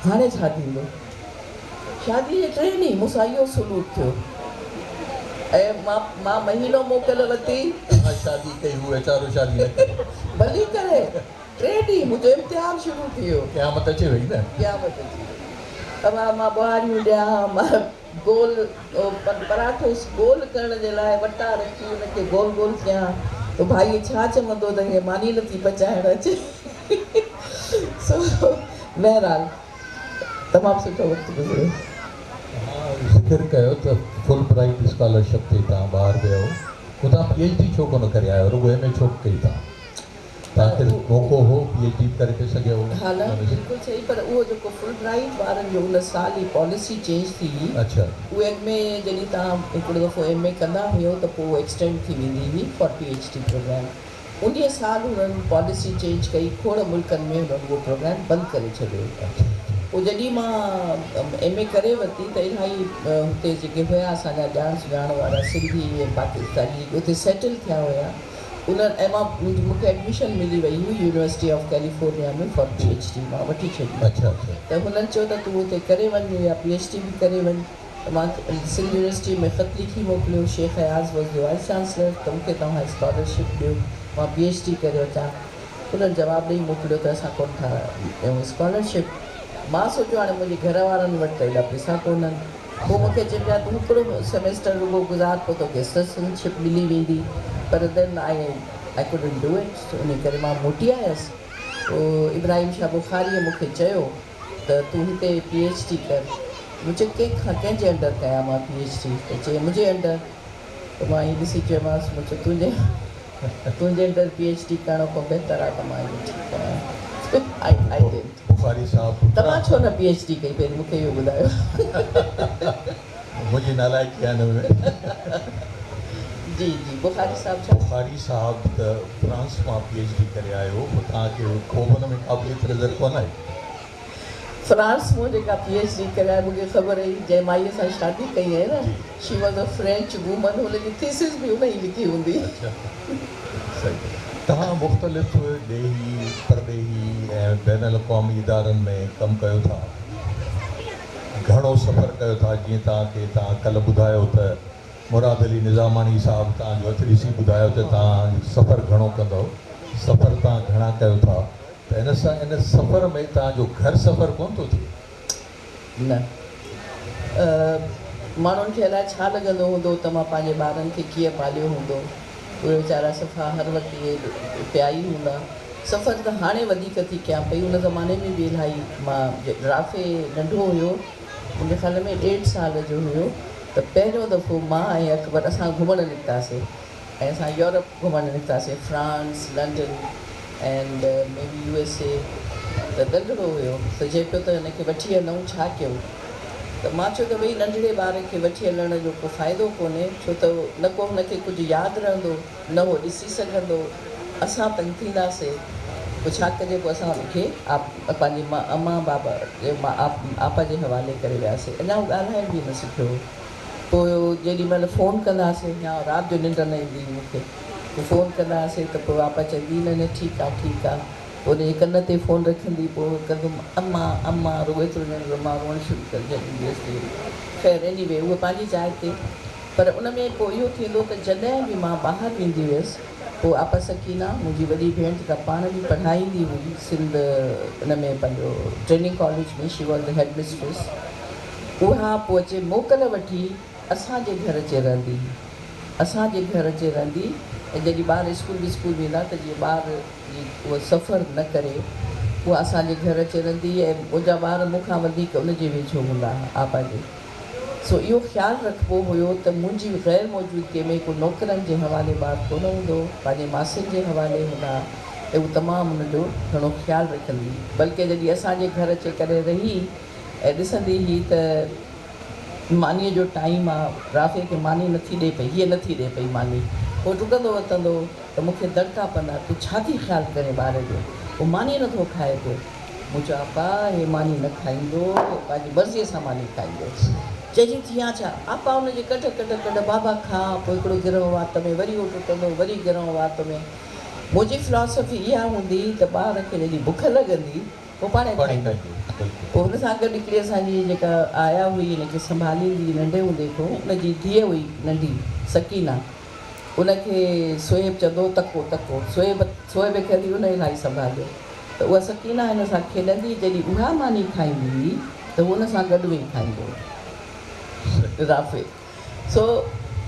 हाणे छा थींदो शादी जे 3 ॾींहं मूंसां इहो सलूक थियो ऐं मां महीनो मोकिल वरिती शादी कई हू वेचारो शादी न करे भली करे 3 ॾींहं मुंहिंजो इम्तिहान शुरू थी वियो क़यामत अचे वई न क़यामत अची वई मां ॿुहारियूं ॾियां मां गोल पराठो गोल करण जे लाइ वटा रखी हुनखे गोल गोल कयां त भाई छा चवंदो त हीअ मानी नथी पचाइण अचे सो बहरहाल तमामु सुठो वक़्तु गुज़रियो ज़िक्र कयो त फुल ब्राइट स्कॉलरशिप ते तव्हां ॿाहिरि विया हो तव्हां PhD छो कोन करे आहियो रुॻो MA छो कई तव्हांखे मौक़ो हो PhD करे पे सघियो हा न बिल्कुलु सही पर उहो जेको फुल ब्राइट ॿारनि जो उन साल ई पॉलिसी चेंज थी अच्छा उहे MA जॾहिं तव्हां हिकिड़ो दफ़ो MA कंदा हुयो त पोइ उहो एक्सटेंड थी वेंदी हुई फॉर PhD प्रोग्राम उन साल हुननि पॉलिसी चेंज कई खोड़ मुल्कनि में हुननि उहो प्रोग्राम बंदि करे छॾियो पोइ जॾहिं मां MA करे वरिती त इलाही हुते जेके हुया असांजा ॼाण सुञाण वारा सिंधी ऐं पाकिस्तानी उते सेटल थिया हुया उन्हनि ऐं मूंखे एडमिशन मिली वई हुई यूनिवर्सिटी ऑफ कैलिफोर्निया में फॉर PhD मां वठी छॾी अच्छा त हुननि चयो त तूं हुते करे वञ या PhD बि करे वञ त मां सिंध यूनिवर्सिटी में ख़त लिखी मोकिलियो Shaikh Ayaz was the vice chancellor त मूंखे तव्हां स्कॉलरशिप ॾियो मां PhD करे अचां उन्हनि जवाबु ॾेई मोकिलियो त असां कोन था ॾियूं स्कॉलरशिप मां सोचियो हाणे मुंहिंजे घर वारनि वटि त एॾा पैसा कोन्हनि पोइ मूंखे चई पिया तूं हिकिड़ो सेमेस्टर रुॻो गुज़ार पोइ तोखे सिटीज़नशिप मिली वेंदी पर then I couldn't do it in करे मां मोटी आयसि पोइ इब्राहिम शाह बुखारीअ मूंखे चयो त तूं हिते PhD कर मूं चयो कंहिंजे अंडर कयां मां PhD त चई मुंहिंजे अंडर त मां ईअं ॾिसी चयोमांसि मूं चयो तुंहिंजे अंडर PhD करणो खां बहितर आहे त मां इहो ठीकु आहियां बुखारी साहब तव्हां छो न PhD कई पहिरीं मूंखे इहो ॿुधायो मुंहिंजी नालाइकी आहे न जी जी बुखारी साहब छा बुखारी साहब त फ्रांस मां PhD करे आयो पोइ तव्हांखे खोबन में क़ाबिलियत नज़र कोन आई फ्रांस मां जेका PhD करे आहे मूंखे ख़बर हुई जंहिं माईअ सां शादी कई आहे न she was a French woman हुनजी थीसिस बि उन ई लिखी हूंदी सही तव्हां मुख़्तलिफ़ ॾेही परॾेही ऐं बैन अल-अक़वामी इदारनि में कमु कयो था घणो सफ़र कयो था जीअं तव्हां कल्ह ॿुधायो त मुराद अली निज़ामानी साहिबु तव्हांजो हथ ॾिसी ॿुधायो त तव्हां सफ़र घणो कंदव सफ़र तव्हां घणा कयो था त इन सफ़र में तव्हांजो घर सफ़र कोन थो थिए न माण्हुनि खे अलाए छा लॻंदो हूंदो त मां पंहिंजे ॿारनि खे कीअं पालियो हूंदो उहे वीचारा सफ़ा हर वक़्तु इहे पिया ई हूंदा सफ़र त हाणे वधीक थी कयां पई उन ज़माने में बि इलाही मां राफ़े नंढो हुयो मुंहिंजे ख़्याल में 1.5 साल जो हुयो त पहिरियों दफ़ो मां ऐं अकबर असां घुमणु निकितासीं ऐं असां यूरोप घुमणु निकितासीं France London and may be USA त नंढिड़ो हुयो त चए पियो त हिनखे वठी हलूं छा कयूं त मां चयो त भई नंढिड़े ॿार खे वठी हलण जो को फ़ाइदो कोन्हे छो त न को हुनखे कुझु यादि रहंदो न उहो ॾिसी सघंदो असां तंग थींदासीं पोइ छा कजे पोइ असां हुनखे पंहिंजी अम्मा बाबा आपा जे हवाले करे वियासीं अञा हू ॻाल्हाइण बि न सिखियो पोइ जेॾी महिल फ़ोन कंदासीं या राति जो निंड न ईंदी मूंखे पोइ फ़ोन कंदासीं त पोइ आपा चवंदी न ठीकु आहे पोइ हुन कन ते फ़ोन रखंदी पोइ कंदुमि अम्मा रुॻो एतिरो मां रोअणु शुरू करे छॾींदी ख़ैर एनीवे उहा पंहिंजी जाइ ते पर उन में पोइ इहो थींदो त जॾहिं बि मां ॿाहिरि वेंदी हुयसि पोइ आपा सकीना मुंहिंजी वॾी भेण त पाण बि पढ़ाईंदी हुई सिंध उन में पंहिंजो ट्रेनिंग कॉलेज में she was the head mistress उहा पोइ अचे मोकल वठी असांजे घर अचे रहंदी ऐं जॾहिं ॿार स्कूल वेंदा त जीअं ॿार जी उहा सफ़र न करे उहा असांजे घर अचे रहंदी ऐं मुंहिंजा ॿार मूंखां वधीक उनजे वेझो हूंदा हुआ आपा जे सो इहो ख़्यालु रखिबो हुयो त मुंहिंजी ग़ैर मौजूदगीअ में को नौकरनि जे हवाले ॿार कोन हूंदो पंहिंजे मासियुनि जे हवाले हूंदा ऐं उहो तमामु हुनजो घणो ख़्यालु रखंदी हुई। बल्कि जॾहिं असांजे घर अची करे रही ऐं ॾिसंदी हुई त मानीअ जो टाइम आहे, राफ़े खे मानी नथी ॾिए पई, हीअ नथी ॾिए पई मानी, पोइ टुटंदो वरितंदो त मूंखे दड़का पवंदा, तूं छा थी ख़्यालु करे ॿार जो, उहो मानी नथो खाए पियो। मूं चयो आपा हे मानी न खाईंदो, पंहिंजी मर्ज़ीअ सां मानी खाईंदो। चइजी थी या छा, आपा हुनजे कढ बाबा खा, पोइ हिकिड़ो गिरहो वात में, वरी उहो टुटंदो, वरी गिरहो वात में। मुंहिंजी फिलॉसफी इहा हूंदी त ॿार खे जॾहिं बुख लॻंदी पोइ पाणे खाईंदो। पोइ हुन सां गॾु हिकिड़ी असांजी जेका आया हुई हिनखे संभालींदी नंढे हूंदे खां, हुनजी धीअ हुई नंढी सकीना, उनखे सोएब चवंदो तको तको, सोएब खे बि उन इलाही संभालियो। त उहा सकीना हिन सां खेॾंदी, जॾहिं उहा मानी खाईंदी हुई त हुन सां गॾु वेही खाईंदो राफ़े। सो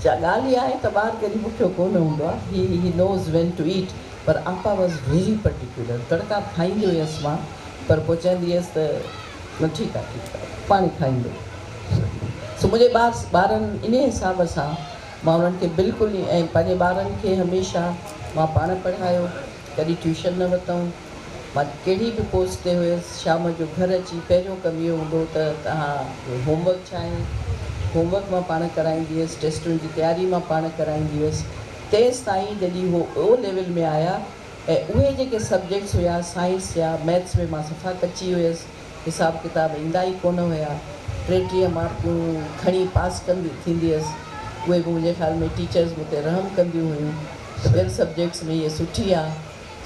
ॻाल्हि इहा आहे त ॿारु कॾहिं बुखियो कोन हूंदो आहे, he knows van to eat. पर आपा वॉज़ वेरी पर्टिकुलर, तड़का खाईंदी हुयसि मां, पर पोइ चवंदी हुयसि त न ठीकु आहे पाणी खाईंदो। सो मुंहिंजे ॿारनि इन हिसाब सां मां उन्हनि खे बिल्कुलु ई, ऐं पंहिंजे ॿारनि खे हमेशह मां पाण पढ़ायो, कॾहिं ट्यूशन न वरितऊं। मां कहिड़ी बि पोस्ट ते हुयसि, शाम जो घर अची पहिरियों कमु इहो हूंदो त तव्हां होमवर्क छा आहे, होमवर्क मां पाण कराईंदी हुयसि, टेस्टुनि जी तयारी मां पाण कराईंदी हुयसि। तेसि ताईं जॾहिं उहो ओ लेवल में आया ऐं उहे जेके सब्जेक्ट्स हुया साइंस या मैथ्स में मां सफ़ा कची हुयसि, हिसाब किताब ईंदा ई कोन हुया, 30 मार्कूं खणी पास थींदी हुयसि, उहे बि मुंहिंजे ख़्याल में टीचर्स मूंते रहम कंदियूं हुयूं त ॿियनि सब्जेक्ट्स में इहे सुठी आहे,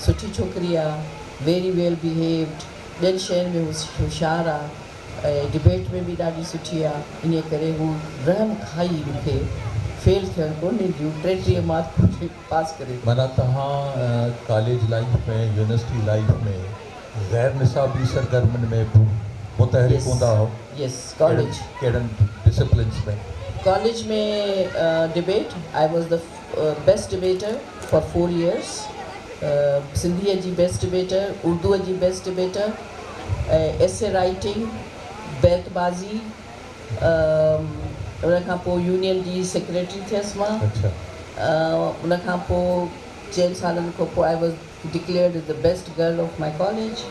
सुठी छोकिरी आहे, वेरी वेल बिहेव्ड, ॿियनि शयुनि में होशियारु आहे ऐं डिबेट में बि ॾाढी सुठी आहे। इन करे हू रहम खाई मूंखे फेल थियणु कोन ॾींदियूं, 30 मार्क पास करे। माना तव्हां कॉलेज लाइफ में, यूनिवर्सिटी लाइफ में गैर निसाबी सरगर्मियुनि में बि मुतहरिक हूंदा हो? यस, कॉलेज कहिड़नि डिसिप्लिन्स में? कॉलेज में debate, I was the best debater for 4 years, सिंधीअ जी बेस्ट डिबेटर, उर्दूअ जी बेस्ट डिबेटर, एसे राइटिंग, बैतबाज़ी, उन खां पोइ यूनियन जी सेक्रेटरी थियसि मां। उन खां पोइ 4 सालनि खां पोइ I was declared the best girl of my college.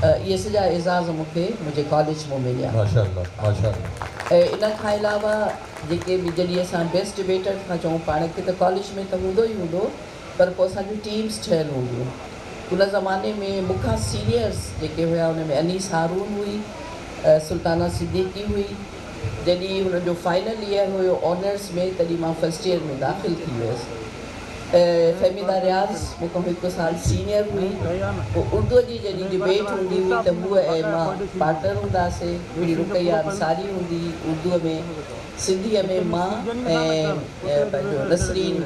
इहे सॼा एज़ाज़ मूंखे मुंहिंजे कॉलेज में मिलिया। माशाअल्लाह, माशाअल्लाह। ऐं इन खां अलावा जेके बि जॾहिं असां बेस्ट डिबेटर था चऊं पाण खे, त कॉलेज में त हूंदो ई हूंदो, पर पोइ असांजूं टीम्स ठहियलु हूंदियूं। उन ज़माने में मूंखां सीनियर्स जेके हुया उन में अनीस हारून हुई, सुल्ताना सिद्दीकी हुई। जॾहिं हुनजो फाइनल ईयर हुयो ऑनर्स में, तॾहिं मां फस्ट ईयर में दाख़िल थी वियसि। फ़हमीदा रियाज़ मूंखां 1 साल सीनियर हुई। पोइ उर्दूअ जी जॾहिं डिबेट हूंदी हुई त हूअ ऐं मां पार्टनर हूंदासीं। हिकिड़ी रुकैया अंसारी हूंदी उर्दूअ में, सिंधीअ में मां ऐं पंहिंजो नसरीन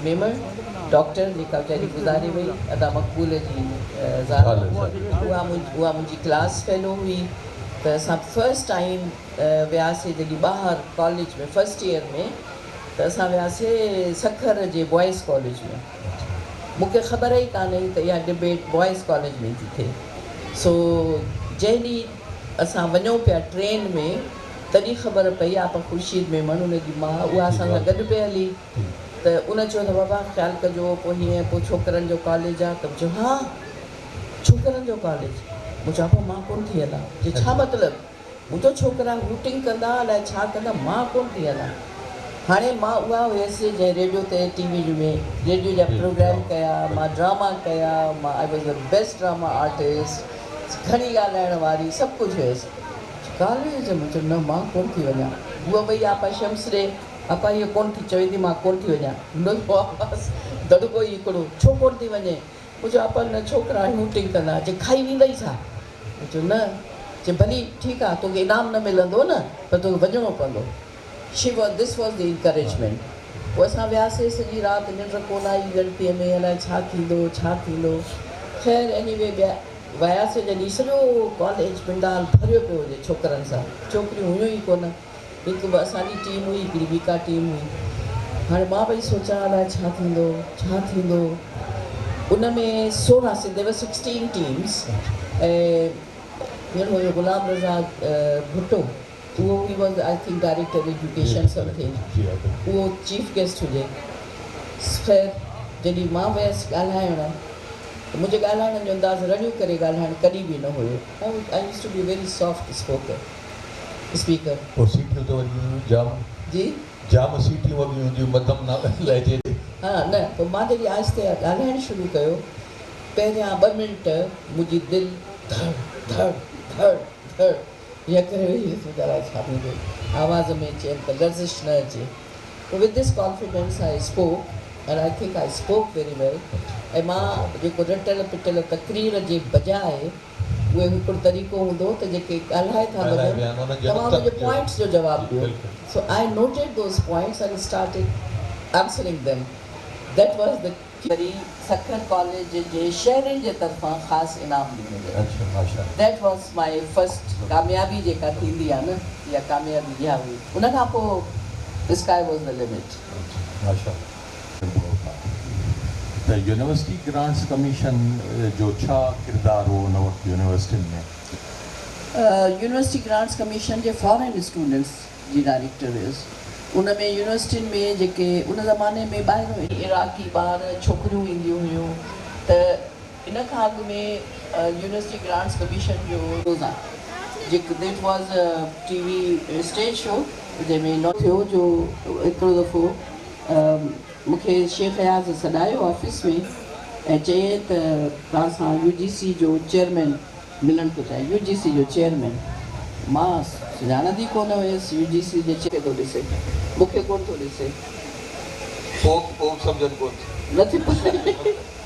मेमण डॉक्टर, जेका वीचारी गुज़ारे वई, अदा मक़बूल जी ज़ाल, उहा मुंहिंजी क्लास फेलो हुई। त असां फस्ट टाइम वियासीं जॾहिं ॿाहिरि कॉलेज में फस्ट ईयर में, त असां वियासीं सखर जे बॉइज़ कॉलेज में। मूंखे ख़बर ई कान हुई त इहा डिबेट बॉइज़ कॉलेज में थी थिए। सो जंहिं ॾींहुं असां वञूं पिया ट्रेन में, तॾहिं ख़बर पई आपा ख़ुर्शीद मेमण, उनजी माउ, उहा असां सां गॾु पिए हली। त उन चयो त बाबा ख़्यालु कजो, पोइ हीअं, पोइ छोकिरनि जो कॉलेज आहे। त चयो हा छोकिरनि जो कॉलेज। मूं चयो पोइ मां कोन थी हलां। जे छा मतिलबु, मुंहिंजो छोकिरा हूटिंग कंदा, अलाए छा कंदा, मां कोन थी हलां। हाणे मां उहा हुयसि जंहिं रेडियो ते टीवी में रेडियो जा प्रोग्राम कया, मां ड्रामा कया, मां I was the best drama artist, खणी ॻाल्हाइण वारी, सभु कुझु हुयसि। कॉलेज में चयो न मां कोन थी वञा। उहा भई आपा शम्स ॾे, आपा इहो कोन थी चवे थी मां कोन थी वञा। हुनजो आवाज़ु दड़को ई हिकिड़ो, छो कोन थी वञे? मूं चयो आपा न छोकिरा हूटिंग कंदा, जे खाई वेंदई छा? मूं चयो न। चए भली ठीकु आहे, तोखे इनाम न मिलंदो न, पर तोखे वञिणो पवंदो। This was the encouragement. पोइ असां वियासीं, सॼी राति निंड कोन आई गणपतीअ में, अलाए छा थींदो छा थींदो। ख़ैर एनीवे वियासीं जॾहिं सॼो कॉलेज पिंडाल भरियो पियो हुजे छोकिरनि सां, छोकिरियूं हुयूं ई कोन। हिकु ॿ असांजी टीम हुई, हिकिड़ी ॿी का टीम हुई। हाणे मां पई सोचां अलाए छा थींदो छा थींदो। उन में 16 देवर 16 टीम्स। ऐं हींअर हुयो गुलाम रज़ा भुट्टो, उहो he was I think director education something, उहो चीफ गेस्ट हुजे। ख़ैर जॾहिं मां वियसि ॻाल्हाइण, त मुंहिंजे ॻाल्हाइण जो अंदाज़ु रड़ियूं करे ॻाल्हाइणु कॾहिं बि न हुयो. I use to be very soft speaker. पोइ सीटियूं त वॼियूं जाम जी जाम सीटियूं वॻियूं हूंदियूं मध्यम न लहजे ते. हा न पोइ मां जॾहिं आहिस्ते ॻाल्हाइणु शुरू कयो पहिरियां 2 मिंट मुंहिंजी दिलि धड़ धड़ धड़ धड़ हीअं करे वेही हुअसि. ॻाल्हाए छा थींदो आवाज़ में चयनि त लर्ज़िश न अचे. पोइ with this confidence I spoke and I think I spoke very well. ऐं मां जेको रटियल पिटियल तकरीर जे बजाए उहे हिकिड़ो तरीक़ो हूंदो त जेके ॻाल्हाए था वञनि तव्हां हुनजे पॉइंट्स जो जवाबु ॾियो. So I noted those points and started answering them. That was the very Sukkur college जे शहरनि जे तरफ़ां ख़ासि इनाम ॾिनो वियो. अच्छा माशा. दैट वॉज माई फस्ट कामयाबी जेका थींदी आहे न इहा कामयाबी इहा हुई. उन खां पोइ स्काई वॉज द लिमिट. माशा. त यूनिवर्सिटी ग्रांट्स कमीशन जो छा किरदारु हो उन वक़्तु यूनिवर्सिटियुनि में? यूनिवर्सिटी ग्रांट्स कमीशन जे फॉरेन स्टूडेंट्स जी डायरेक्टर हुयसि. उन में यूनिवर्सिटियुनि में जेके उन ज़माने में ॿाहिरों इराक़ी ॿार छोकिरियूं ईंदियूं हुयूं त इन खां अॻु में यूनिवर्सिटी ग्रांट्स कमीशन जो रोज़ाना जेको that was TV stage show जंहिंमें न थियो जो हिकिड़ो दफ़ो मूंखे शेख अयाज़ सॾायो ऑफिस में ऐं चई त तव्हां सां UGC जो चेयरमैन मिलणु थो चाहे. UGC जो चेयरमैन मां सुञाणंदी कोन हुयसि. UGC जे चेयर थो ॾिसे मूंखे कोन थो ॾिसे नथी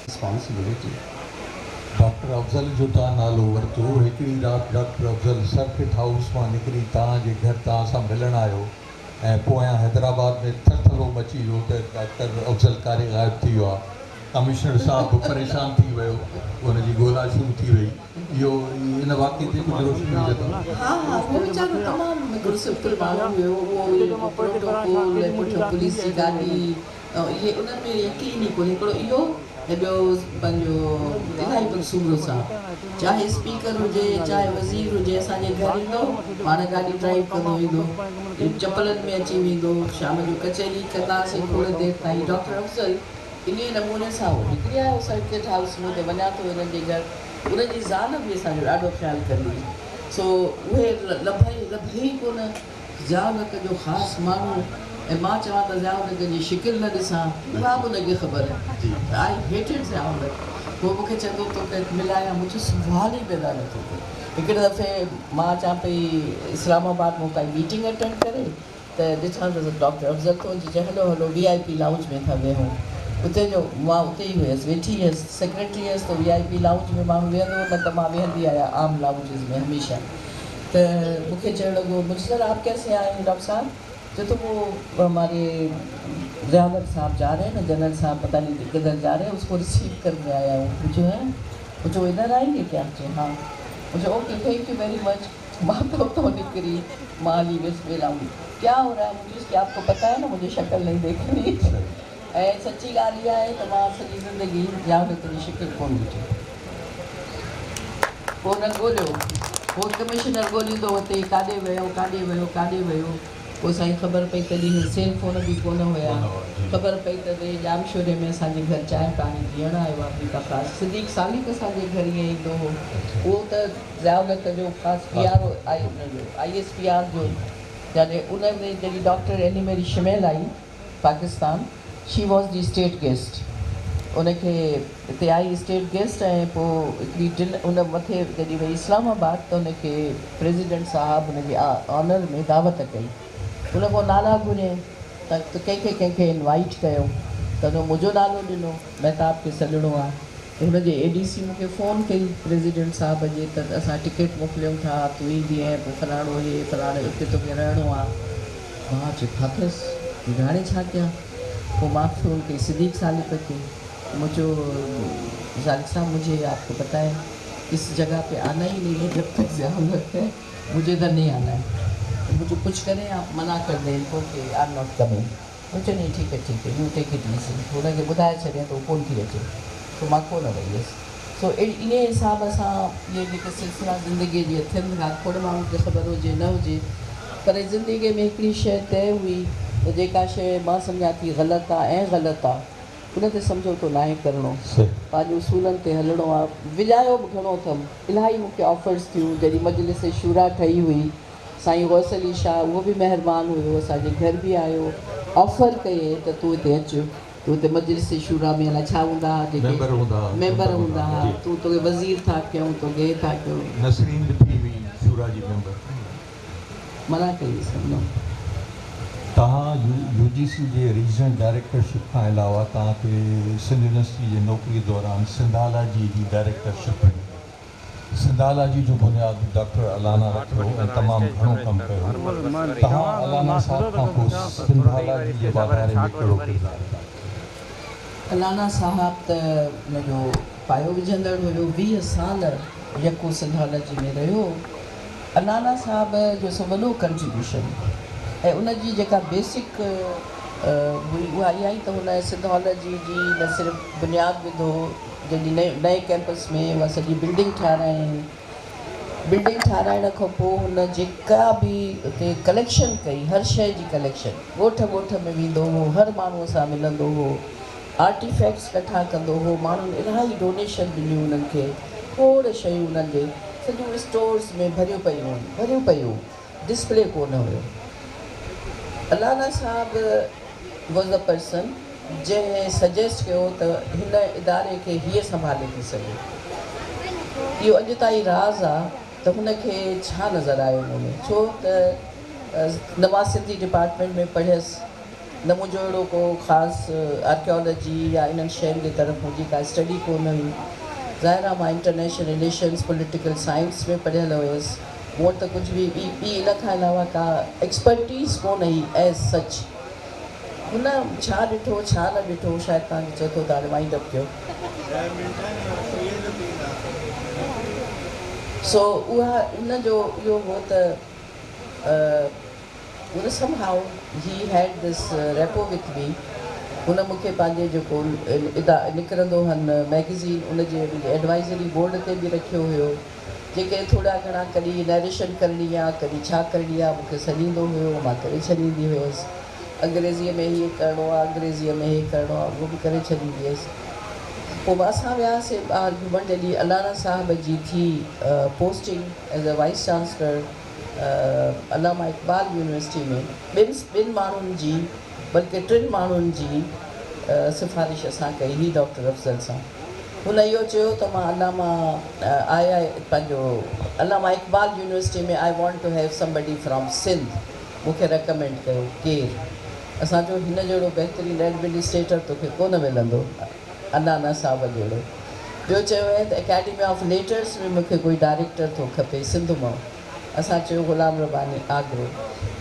रिस्पॉन्सिबिलिटी. डॉक्टर अफ़ज़ल जो तव्हां नालो वरितो. हिकिड़ी राति डॉक्टर अफ़ज़ल सर्किट हाउस मां निकिरी तव्हांजे घर तव्हां सां मिलणु आयो ऐं पोयां हैदराबाद में थरथरो मची वियो त डॉक्टर अफ़ज़ल कारे ग़ाइबु थी वियो आहे. कमिश्नर साहब बि परेशान थी वियो. हुनजी ॻोल्हा शुरू थी वई. इहो इन वाक़े ते कुझु रोशनी विझंदो? हा हा उहो वीचारो तमामु हिकिड़ो सिंपल माण्हू हुयो. उहो प्रोटोकॉल ऐं पुठियों पुलिस जी गाॾी इहे उन्हनि में यकीन ई कोन्हे. हिकिड़ो इहो ऐं ॿियो पंहिंजो इलाही मनसूबो सां चाहे स्पीकर हुजे चाहे वज़ीर हुजे असांजे घर ईंदो पाण गाॾी ड्राइव कंदो ईंदो चपलनि में अची वेंदो. शाम जो कचहरी कंदासीं थोरी देरि ताईं. डॉक्टर अफ़ज़ल इन नमूने सां उहो निकिरी आयो सर्किट हाउस में त वञा थो हिननि जे घर. उनजी ज़ाल बि असांजो ॾाढो ख़्यालु कंदी. सो उहे लभे ई कोन ज़ियाउलक जो ख़ासि माण्हू. ऐं मां चवां त ज़ियाउलक जी शिकिल न ॾिसां उहा बि हुनखे ख़बर आहे. I hated Ziaulhaq. पोइ मूंखे चवंदो तोखे मिलाया मुंहिंजो सुवाल ई पैदा नथो थिए. हिकिड़े दफ़े मां चवां पई इस्लामाबाद में काई मीटिंग अटेंड करे त ॾिठां त डॉक्टर अफ़ज़ल थो चए हलो हलो VIP लाउंज में था वेहूं. उते जो मां उते ई हुयसि वेठी हुयसि सेक्रेटरी हुयसि त VIP लाउंज में माण्हू वेहंदो न त मां वेहंदी आहियां आम लाउंजिस में हमेशह. त मूंखे चवणु लॻो मुझे सर आप कैसे आए हैं डॉक्टर साहब. जो तो वो हमारे ज़ियाउलक साहब जा रहे हैं ना जनरल साहब पता नहीं किधर जा रहे हैं उसको रिसीव करने आया हूँ. मुझे है मुझे इधर आएंगे क्या? हाँ. मुझे okay thank you very much. मां तो निकली माली बस मेरा क्या हो रहा है मुझे उसकी आपको पता है ना मुझे शक्ल नहीं देखनी. ऐं सची ॻाल्हि इहा आहे त मां सॼी ज़िंदगी ज़ियाउलक जी शिकिल कोन ॾिठी. पोइ न ॻोल्हियो. पोइ कमिश्नर ॻोल्हींदो हुते काॾे वियो. पोइ असांखे ख़बर पई तॾहिं सेल फोन बि कोन हुया. ख़बर पई त जामशोरे में असांजे घर चांहि पाणी पीअण आयो आहे. बि ख़ासि सिद्दीक़ सालिक असांजे घर ईअं ईंदो हो. उहो त ज़ियाउलक जो ख़ासि PRO ISPR जो यानी उन में जॾहिं डॉक्टर एनी मेरी शिमेल आई Pakistan she was the state guest. उनखे हिते आई स्टेट गेस्ट ऐं पोइ हिकिड़ी उन मथे जॾहिं वई इस्लामाबाद त उनखे प्रेसिडेंट साहबु उनजे ऑनर में दावत कई. उन पोइ नाला घुरियईं त कंहिंखे इनवाइट कयो त उन मुंहिंजो नालो ॾिनो महताब खे सॾिणो आहे. हुनजे ADC मूंखे फ़ोन कई प्रेसिडेंट साहब जे त असां टिकट मोकिलियूं था तूं ईंदी ऐं पोइ फलाणो हे फलाणे उते तोखे रहणो आहे. मां चयो फाथसि हाणे छा कयां. पोइ मां फ़ोन कई सिद्दीक़ सालिक खे. मुझे सालिक साहब मुझे आपको पता है इस जगह पे आना ही नहीं है जब तक ज़ियाउलक है. मुझे इधर नहीं आना है. मुझे कुछ करें आप मना कर दें okay I am not coming. मुझे नहीं ठीक है यू टेक इट ईज़ी. हुनखे ॿुधाए छॾियईं त उहो कोन थी अचे. तो मां कोन वई हुयसि. सो इन हिसाब सां इहे जेके सिलसिला ज़िंदगीअ जी थियनि था खोड़ माण्हुनि खे ख़बर हुजे न हुजे पर ज़िंदगीअ में हिकिड़ी शइ तय हुई त जेका शइ मां सम्झां थी ग़लति आहे ऐं ग़लति आहे उन ते समझौतो नाहे करिणो, सही पंहिंजे उसूलनि ते हलिणो आहे। विञायो बि घणो अथमि, इलाही मूंखे ऑफर्स थियूं। जॾहिं मजलिस शूरा ठही हुई, साईं गौस अली शाह उहो बि महिरबानी हुयो, असांजे घर बि आयो, ऑफर कई त तूं हिते अचु, तूं हिते मजलिस शूरा में अलाए छा हूंदा हुआ जेके मेंबर हूंदा हुआ, तूं तोखे वज़ीर था कयूं, तोखे हे था कयूं, नसरीन लिपी हुई शूरा जी मेंबर। मना कई सभु। तव्हां यूजीसी जे रीजनल डायरेक्टरशिप खां अलावा तव्हांखे सिंध यूनिवर्सिटी जे नौकरी दौरान सिंधालाजी जी डायरेक्टरशिप मिली। सिंधालाजी जो बुनियादु डॉक्टर अलाना रखियो ऐं तमामु घणो कमु कयो। तव्हां अलाना साहब खां पोइ सिंधालाजी जे वाधारे में कहिड़ो किरदारु अदा कयो? अलाना साहब त हुनजो पायो विझंदड़ हुयो, 20 साल यको सिंधालॉजी में रहियो। अलाना साहब जो सो वॾो कंट्रीब्यूशन ऐं उनजी जेका बेसिक हुई उहा इहा ई त हुन सिंधोलॉजी जी न सिर्फ़ु बुनियादु विधो, जॾहिं नए कैंपस में उहा सॼी बिल्डिंग ठाहिराई। बिल्डिंग ठाहिराइण खां पोइ हुन जेका बि उते कलेक्शन कई, हर शइ जी कलेक्शन, ॻोठ ॻोठ में वेंदो हो, हर माण्हूअ सां मिलंदो हो, आर्टिफैक्ट्स कठा कंदो हो। माण्हुनि इलाही डोनेशन ॾिनियूं उन्हनि खे, खोड़ शयूं उन्हनि जे सॼियूं स्टोर्स में भरियूं पयूं, डिस्प्ले कोन हुयो। Allana sahib was the person जंहिं सजेस्ट कयो त हिन इदारे खे हीअ संभाले थी सघे। इहो अॼु ताईं राज़ आहे त हुनखे छा नज़र आयो हुन, छो त नवाज़ सिंधी डिपार्टमेंट में पढ़ियसि, न मुंहिंजो अहिड़ो को ख़ासि आर्कियोलॉजी या इन्हनि शयुनि जे तरफ़ मुंहिंजी का स्टडी कोन हुई। ज़ाहिर आहे मां इंटरनेशनल रिलेशन्स पॉलिटिकल साइंस में पढ़ियल हुयसि, मूं वटि त कुझु बि ॿी इन खां अलावा का एक्सपर्टीज़ कोन हुई एज़ सच। हुन छा ॾिठो छा न ॾिठो शायदि तव्हांखे चए थो तव्हां वाइंड अप कयो। सो उहा उनजो इहो हो त उन somehow he had this repo with me. हुन मूंखे पंहिंजे जेको निकिरंदो हन मैगज़ीन उनजे एडवाइज़री बोर्ड ते बि रखियो हुयो, जेके थोरा घणा कॾहिं नैरेशन करणी आहे, कॾहिं छा करणी आहे, मूंखे सॾींदो हुयो, मां करे छॾींदी हुयसि। अंग्रेज़ीअ में हीअ करिणो आहे, अंग्रेज़ीअ में हीअ करिणो आहे, उहो बि करे छॾींदी हुयसि। पोइ असां वियासीं ॿाहिरि घुमण, जॾहिं अलाना साहब जी थी posting as a wise chancellor Allama Iqbal university में, ॿिनि माण्हुनि जी बल्कि 3 माण्हुनि जी सिफ़ारिश असां कई हुई डॉक्टर अफ़ज़ल सां। हुन इहो चयो त मां पंहिंजो अलामा इक़बाल यूनिवर्सिटी में I want to have somebody from Sindh, मूंखे रेकमेंड कयो केरु। असां चयो हिन जहिड़ो बहितरीनु एडमिनिस्ट्रेटर तोखे कोन मिलंदो, अलाना साहब जहिड़ो। ॿियो चयो आहे त अकेडमी ऑफ लेटर्स में मूंखे कोई डायरेक्टर थो खपे सिंध मां, असां चयो ग़ुलाम रब्बानी आगरो।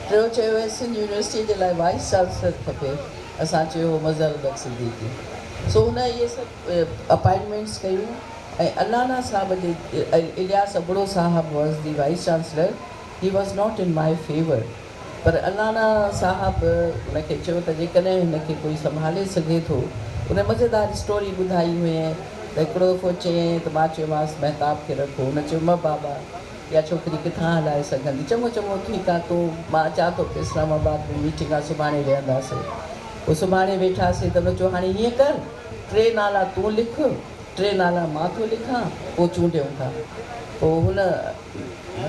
टियों चयो आहे सिंध यूनिवर्सिटी जे लाइ वाइस चांसलर खपे, असां चयो मज़हर सिद्दीकी। सो हुन इहे सभु अपॉइंटमेंट्स कयूं ऐं अलाना साहब जे Ilyas Abro sahib was the vice chancellor, he was not in my favour, पर अलाना साहब हुनखे चयो त जेकॾहिं हिनखे कोई संभाले सघे थो। उन मज़ेदार स्टोरी ॿुधाई हुई त हिकिड़ो दफ़ो चयईं त मां चयोमांसि महताब खे रखो, हुन चयो मां बाबा इहा छोकिरी किथां हलाए सघंदी, चङो ठीकु आहे, तूं मां अचां थो की इस्लामाबाद में मीटिंग आहे, सुभाणे वेहंदासीं। पोइ सुभाणे वेठासीं त हुन चयो हाणे हीअं कर, 3 नाला तूं लिख, 3 नाला मां थो लिखां, पोइ चूंडियूं था। पोइ हुन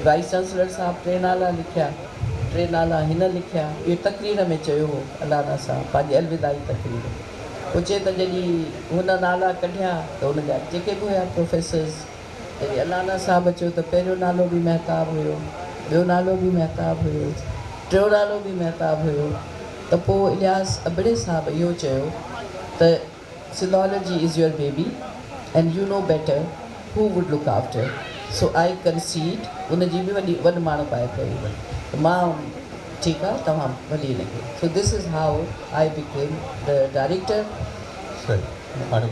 वाइस चांसलर साहब 3 नाला लिखिया, 3 नाला हिन लिखिया। इहो तकरीर में चयो हो अलाना साहब, पंहिंजी अलविदाई तकरीर। पोइ चए त जॾहिं हुन नाला कढिया त हुनजा जेके बि हुया प्रोफेसर्स, जॾहिं अलाना साहब चयो त पहिरियों नालो बि महताब हुयो, ॿियो नालो बि महताब हुयो, 3 नालो बि महताब हुयो। त पोइ इलियास अबड़े साहब इहो चयो त Sindhology is your baby and you know better who would look after, so I concede. उनजी बि वॾी माण्हू पाए कई, त मां ठीकु आहे तव्हां वॾी हिनखे। सो this is how I became the director. सही। हाणे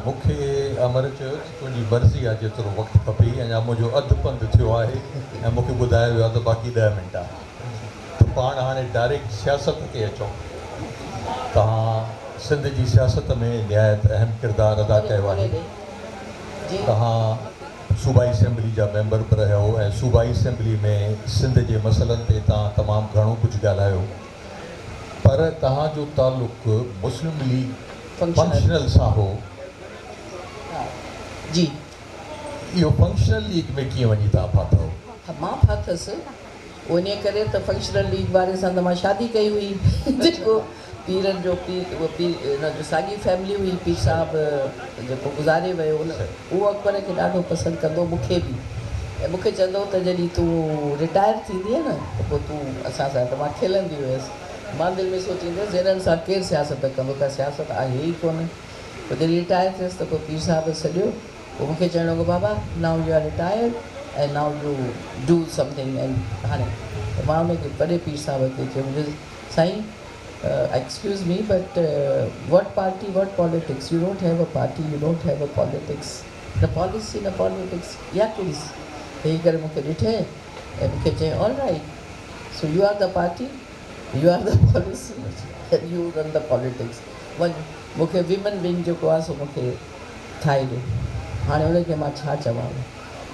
मूंखे अमर चयो त तुंहिंजी मर्ज़ी आहे जेतिरो वक़्तु खपे, अञा मुंहिंजो अधु पंधु थियो आहे ऐं मूंखे ॿुधायो वियो आहे त बाक़ी 10 मिंट आहे, त पाण हाणे डायरेक्ट सियासत ते अचूं। तव्हां सिंध जी सियासत में निहायत अहम किरदारु अदा कयो आहे। तव्हां सूबाई असेंबली जा मेंबर बि रहिया हो ऐं सूबाई असेंबली में सिंध जे मसइलनि ते तव्हां तमामु घणो कुझु ॻाल्हायो, पर तव्हांजो तालुक़ु मुस्लिम लीग फंक्शनल सां हो जी इहो फंक्शनल लीग में कीअं वञी तव्हां फाथो? मां फाथसि उन करे त फंक्शनल लीग वारे सां त मां शादी कई हुई जेको पीरनि जो पीर हिन जो साॻी फैमिली हुई, पीर साहिबु जेको गुज़ारे वियो उन उहो अकबर खे ॾाढो पसंदि कंदो, मूंखे बि। ऐं मूंखे चवंदो त जॾहिं तूं रिटायर थींदीअ न त पोइ तूं असां सां, त मां खिलंदी हुयसि। मां दिलि में सोचींदी हुयसि हिननि सां केरु सियासत कंदो, का सियासत आहे ई कोन। पोइ जॾहिं रिटायर थियसि त पोइ पीर साहिबु सॼो पोइ मूंखे चवणो लॻो, बाबा now you are retired and now you do something. And हाणे मां हुनखे वॾे पीर साहिब खे चयो, मुंहिंजो साईं excuse me, but what party, what politics? You don't have a party, you don't have a politics. The policy, the politics, yeah, please. हे करे मूंखे ॾिठे ऐं मूंखे चई, all right, so you are the party, you are the policy and you run the politics. वञ मूंखे women wing जेको आहे सो मूंखे ठाहे ॾियो। हाणे हुनखे मां छा चवां।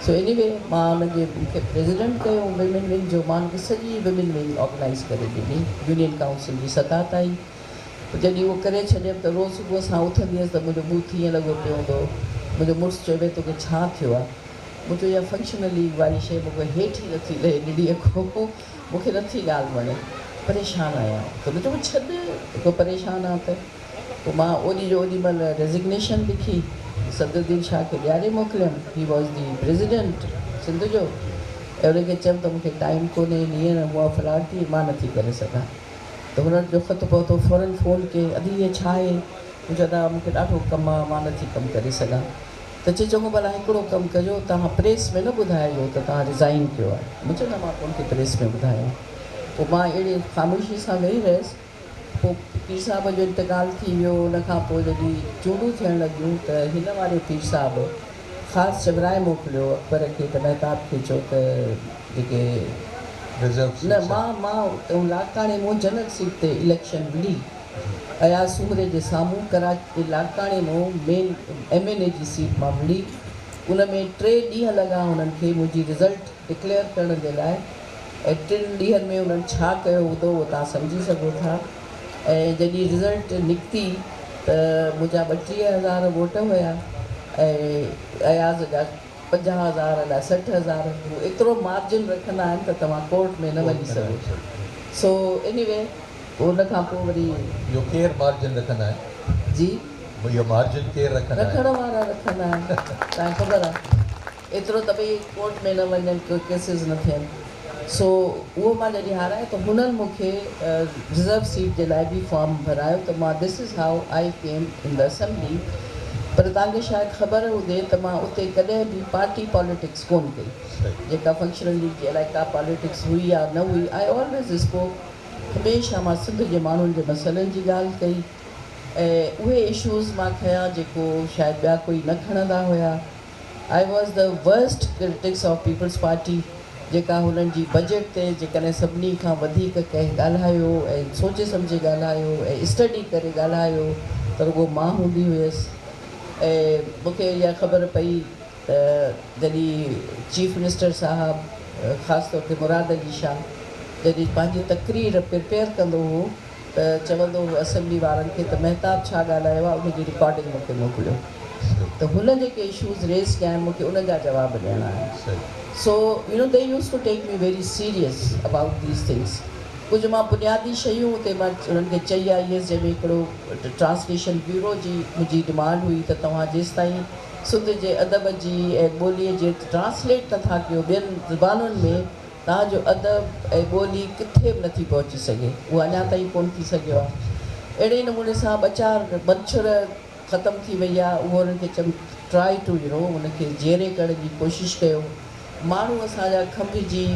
सो एनीवे मां हुनजे मूंखे प्रेसिडेंट कयो विमेन विंग जो। मां हुनखे सॼी विमेन विंग ऑर्गेनाइज़ करे ॾिनी यूनियन काउंसिल जी सतह ताईं। जॾहिं उहो करे छॾियमि त रोज़ु सुबुह सां उथंदी हुअसि त मुंहिंजो बूथ ईअं लॻो पियो हूंदो। मुंहिंजो मुड़ुसु चए पियो तोखे छा थियो आहे? मुंहिंजो इहा फंक्शनल लीग वारी शइ मूंखे हेठि ई नथी लहे ॾींहं खां मूंखे नथी ॻाल्हि वणे, परेशान आहियां। त मुंहिंजो छॾ हिकु परेशान आहे त पोइ मां ओॾी जो ओॾी महिल रेज़िग्नेशन लिखी सदरुद्दीन शाह खे ॾियारे मोकिलियमि। He was the president Sindh जो। ऐं उनखे चयमि त मूंखे टाइम कोन्हे, हीअं न हूअ फलाण थी, मां नथी करे सघां। त हुननि जो ख़तु पहुतो, फ़ौरन फ़ोन कई, अदी इहे छा आहे? मूं चयो त मूंखे ॾाढो कमु आहे, मां नथी कमु करे सघां। त चए चङो भला हिकिड़ो कमु कजो, तव्हां प्रेस में न ॿुधाइजो त तव्हां रिज़ाइन कयो आहे। मूं चयो न मां कोन्ह प्रेस में ॿुधायो। पोइ मां अहिड़ी ख़ामोशी सां वेही रहियसि। पोइ पीर साहिब जो इंतकाल थी वियो। उनखां पोइ जॾहिं चूंडूं थियण लॻियूं त हिन वारे पीर साहिबु ख़ासि चवराए मोकिलियो अकबर खे त महताब खे चयो त जेके न मां लाड़काणे मां जनरल सीट ते इलेक्शन मिली अयाज़ सूमरे जे साम्हूं कराची लाड़काणे मां मेन MNA जी सीट मां मिली। उन में 3 ॾींहं लॻा हुननि खे मुंहिंजी रिज़ल्ट डिक्लेयर करण जे लाइ। ऐं 3 ॾींहंनि में उन्हनि छा कयो हूंदो उहो तव्हां सम्झी सघो था। ऐं जॾहिं रिज़ल्ट निकिती त मुंहिंजा 32,000 वोट हुया ऐं अयाज़ जा 50,000 अलाए 60,000। एतिरो मार्जिन रखंदा आहिनि त तव्हां कोर्ट में न वञी सघो। सो एनीवे उन खां पोइ वरी इहो केरु मार्जिन रखंदा आहिनि? जी इहो मार्जिन केरु रखंदा आहिनि? रखण वारा रखंदा आहिनि। तव्हांखे ख़बर आहे एतिरो त भई कोर्ट में न वञनि, कोई केसिस न थियनि। सो उहो मां जॾहिं हारायो त हुननि मूंखे रिज़र्व सीट जे लाइ बि फॉर्म भरायो। त मां this is how I came in the assembly. पर तव्हांखे शायदि ख़बर हुजे त मां उते कॾहिं बि पार्टी पॉलिटिक्स कोन कई। जेका फंक्शनल लीग जे अलाए का पॉलिटिक्स हुई या न हुई, आई ऑलवेज़ स्पोक। हमेशह मां सिंध जे माण्हुनि जे मसइलनि जी ॻाल्हि कई ऐं उहे इशूज़ मां खयां जेको शायदि ॿिया कोई न खणंदा हुया। I was the worst critics of People's Party जेका हुननि जी बजट ते जेकॾहिं सभिनी खां वधीक कंहिं ॻाल्हायो ऐं सोचे सम्झे ॻाल्हायो ऐं स्टडी करे ॻाल्हायो त रुॻो मां हूंदी हुयसि। ऐं मूंखे इहा ख़बर पई त जॾहिं चीफ मिनिस्टर साहिबु ख़ासि तौर ते मुराद अली शाह जॾहिं पंहिंजी तक़रीर प्रिपेयर कंदो हो त चवंदो हो असेंबली वारनि खे त महताब छा ॻाल्हायो आहे उनजी रिकॉर्डिंग मूंखे मोकिलियो। त हुन जेके इशूज़ रेज़ कया आहिनि मूंखे उन जा जवाब ॾियणा आहिनि। So, you know, they used to take me very serious about these things. कुझु मां बुनियादी शयूं उते मां उन्हनि खे चई आई हुयसि, जंहिंमें हिकिड़ो ट्रांसलेशन ब्यूरो जी मुंहिंजी डिमांड हुई त तव्हां जेसि ताईं सिंध जे अदब जी ऐं ॿोलीअ जे ट्रांसलेट नथा कयो ॿियनि ज़बानुनि में, तव्हांजो अदब ऐं ॿोली किथे बि नथी पहुची सघे। उहो अञा ताईं कोन्ह थी सघियो आहे। अहिड़े नमूने सां 4 मच्छर ख़तमु थी वई आहे। उहो हुननि खे ट्राई टू हुनखे जेरे करण जी कोशिशि कयो। माण्हू असांजा खंभिजी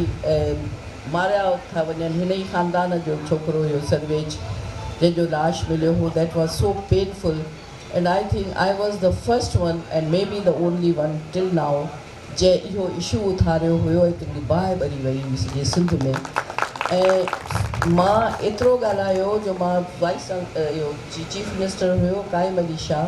मारिया था वञनि। हिन ई ख़ानदान जो छोकिरो हुयो सर्वेज जंहिंजो लाश मिलियो हो। That was so painful and I think I was the first one and may be the only one till now जंहिं इहो इशू उथारियो हुयो। हिकिड़ी बाहि ॿरी वई हुई सॼे सिंध में। ऐं मां एतिरो ॻाल्हायो जो मां वाइस इहो चीफ मिनिस्टर हुयो क़ाइम अली शाह,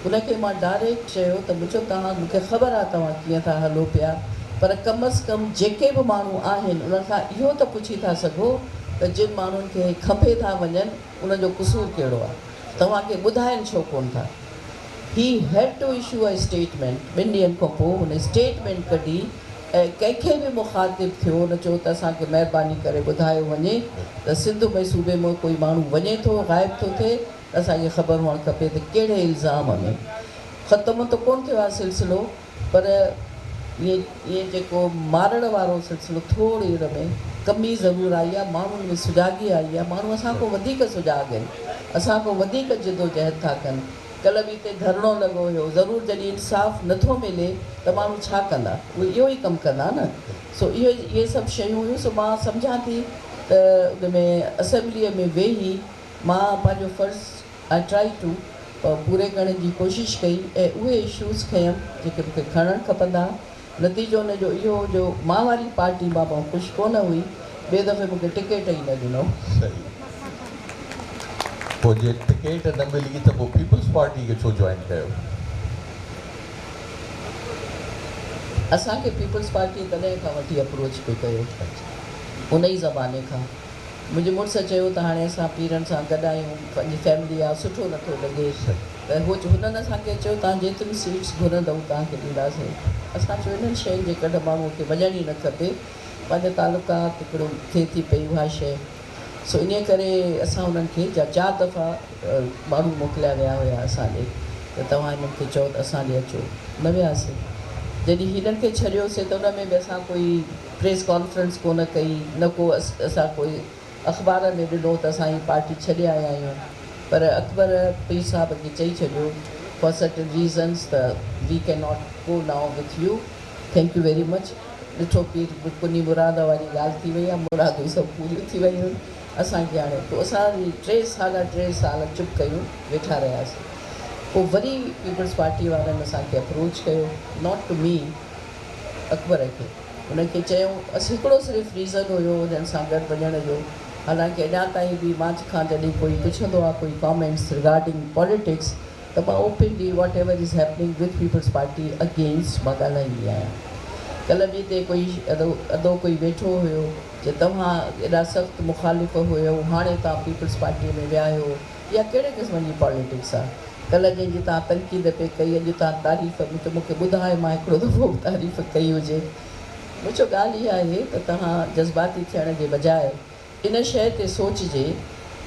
उनखे मां डायरेक्ट चयो त मुंहिंजो तव्हां मूंखे ख़बर आहे तव्हां कीअं था हलो पिया, पर कम अज़ कम जेके बि माण्हू आहिनि उन्हनि खां इहो त पुछी था सघो त जिन माण्हुनि खे खपे था वञनि उनजो क़सूरु कहिड़ो आहे। तव्हांखे ॿुधाइनि छो कोन था। He had two issue a statement. 2 ॾींहंनि खां पोइ हुन स्टेटमेंट कढी ऐं कंहिंखे बि मुखातिब थियो न चयो त असांखे महिरबानी करे ॿुधायो वञे त सिंध में सूबे में कोई माण्हू वञे थो, ग़ाइब थो थिए, त असांखे ख़बर हुअणु खपे त कहिड़े इल्ज़ाम में। ख़तमु त कोन थियो आहे सिलसिलो, पर इहे जेको मारण वारो सिलसिलो थोरी हुन में कमी ज़रूरु आई आहे, माण्हुनि में सुजाॻी आई आहे, माण्हू असांखां वधीक सुजाॻ आहिनि, असांखां वधीक जिदोजहद था कनि। कल्ह बि हिते धरणो लॻो हुयो, ज़रूरु जॾहिं इंसाफ़ नथो मिले त माण्हू छा कंदा, उहे इहो ई कमु कंदा न। सो इहे सभु शयूं हुयूं। सो मां सम्झां थी त उन में असेंबलीअ में वेही मां पंहिंजो फ़र्ज़ु आई ट्राई टू पूरे करण जी कोशिशि कई ऐं उहे इशूज़ खयमि जेके मूंखे खणणु खपंदा। नतीजो हुन जो इहो जो मां वारी पार्टी मां ख़ुशि कोन हुई, ॿिए दफ़े मूंखे टिकेट ई न ॾिनो। सही। पोइ जे टिकेट न मिली त पोइ पीपल्स पार्टी खे छो जॉइन कयो? असांखे पीपल्स पार्टी तॾहिं खां वठी अप्रोच पियो कयो, उन ई ज़माने खां। मुंहिंजे मुड़ुसु चयो त हाणे असां पीरनि सां गॾु आहियूं, पंहिंजी फैमिली आहे, सुठो नथो लॻे, त हुननि असांखे चयो तव्हां जेतिरी सीट्स घुरंदव तव्हांखे ॾींदासीं। असां चयो इन्हनि शयुनि जे कॾहिं माण्हूअ खे वञण ई न खपे, पंहिंजे तालुकात हिकिड़ो थिए थी पई उहा शइ। सो इन करे असां उन्हनि खे 4 दफ़ा माण्हू मोकिलिया विया हुया असां ॾे त तव्हां हिननि खे चओ त असां ॾे अचो, न वियासीं। जॾहिं हिननि खे छॾियोसीं त उन में बि असां कोई प्रेस कॉन्फ्रेंस कोन कई, न को असां कोई अख़बार में ॾिनो त असां हीअ पार्टी छॾे आया आहियूं। पर अकबर पीर साहिब खे चई छॾियो फॉर सर्टन रीज़न्स त we can not go now with you, thank you very much. ॾिठो पीर कुनी मुराद वारी ॻाल्हि थी वई आहे, मुरादूं सभु पूरियूं थी वयूं असांखे। हाणे पोइ असां 3 साल चुप कयूं, वेठा रहियासीं। पोइ वरी पीपल्स पार्टी वारनि असांखे अप्रोच कयो, नॉट टू मी, अकबर खे। उनखे चयूं हिकिड़ो सिर्फ़ु रीज़न हुयो हुननि सां गॾु वञण जो। हालांकि अञा ताईं बि मां खां जॾहिं कोई पुछंदो आहे कोई कॉमेंट्स रिगार्डिंग पॉलिटिक्स त मां openly whatever is happening with People's Party against मां ॻाल्हाईंदी आहियां। कल्ह बि हिते कोई अदो कोई वेठो हुयो जे तव्हां एॾा सख़्तु मुखालिफ़ हुयो, हाणे तव्हां पीपल्स पार्टीअ में विया आहियो, या कहिड़े क़िस्म जी पॉलिटिक्स आहे। कल्ह जंहिंजी तव्हां तनक़ीद पे कई, अॼु तव्हां तारीफ़ मूंखे ॿुधाए मां हिकिड़ो दफ़ो तारीफ़ कई हुजे। मुंहिंजो ॻाल्हि इहा आहे त तव्हां जज़्बाती थियण जे बजाए इन शइ ते सोचिजे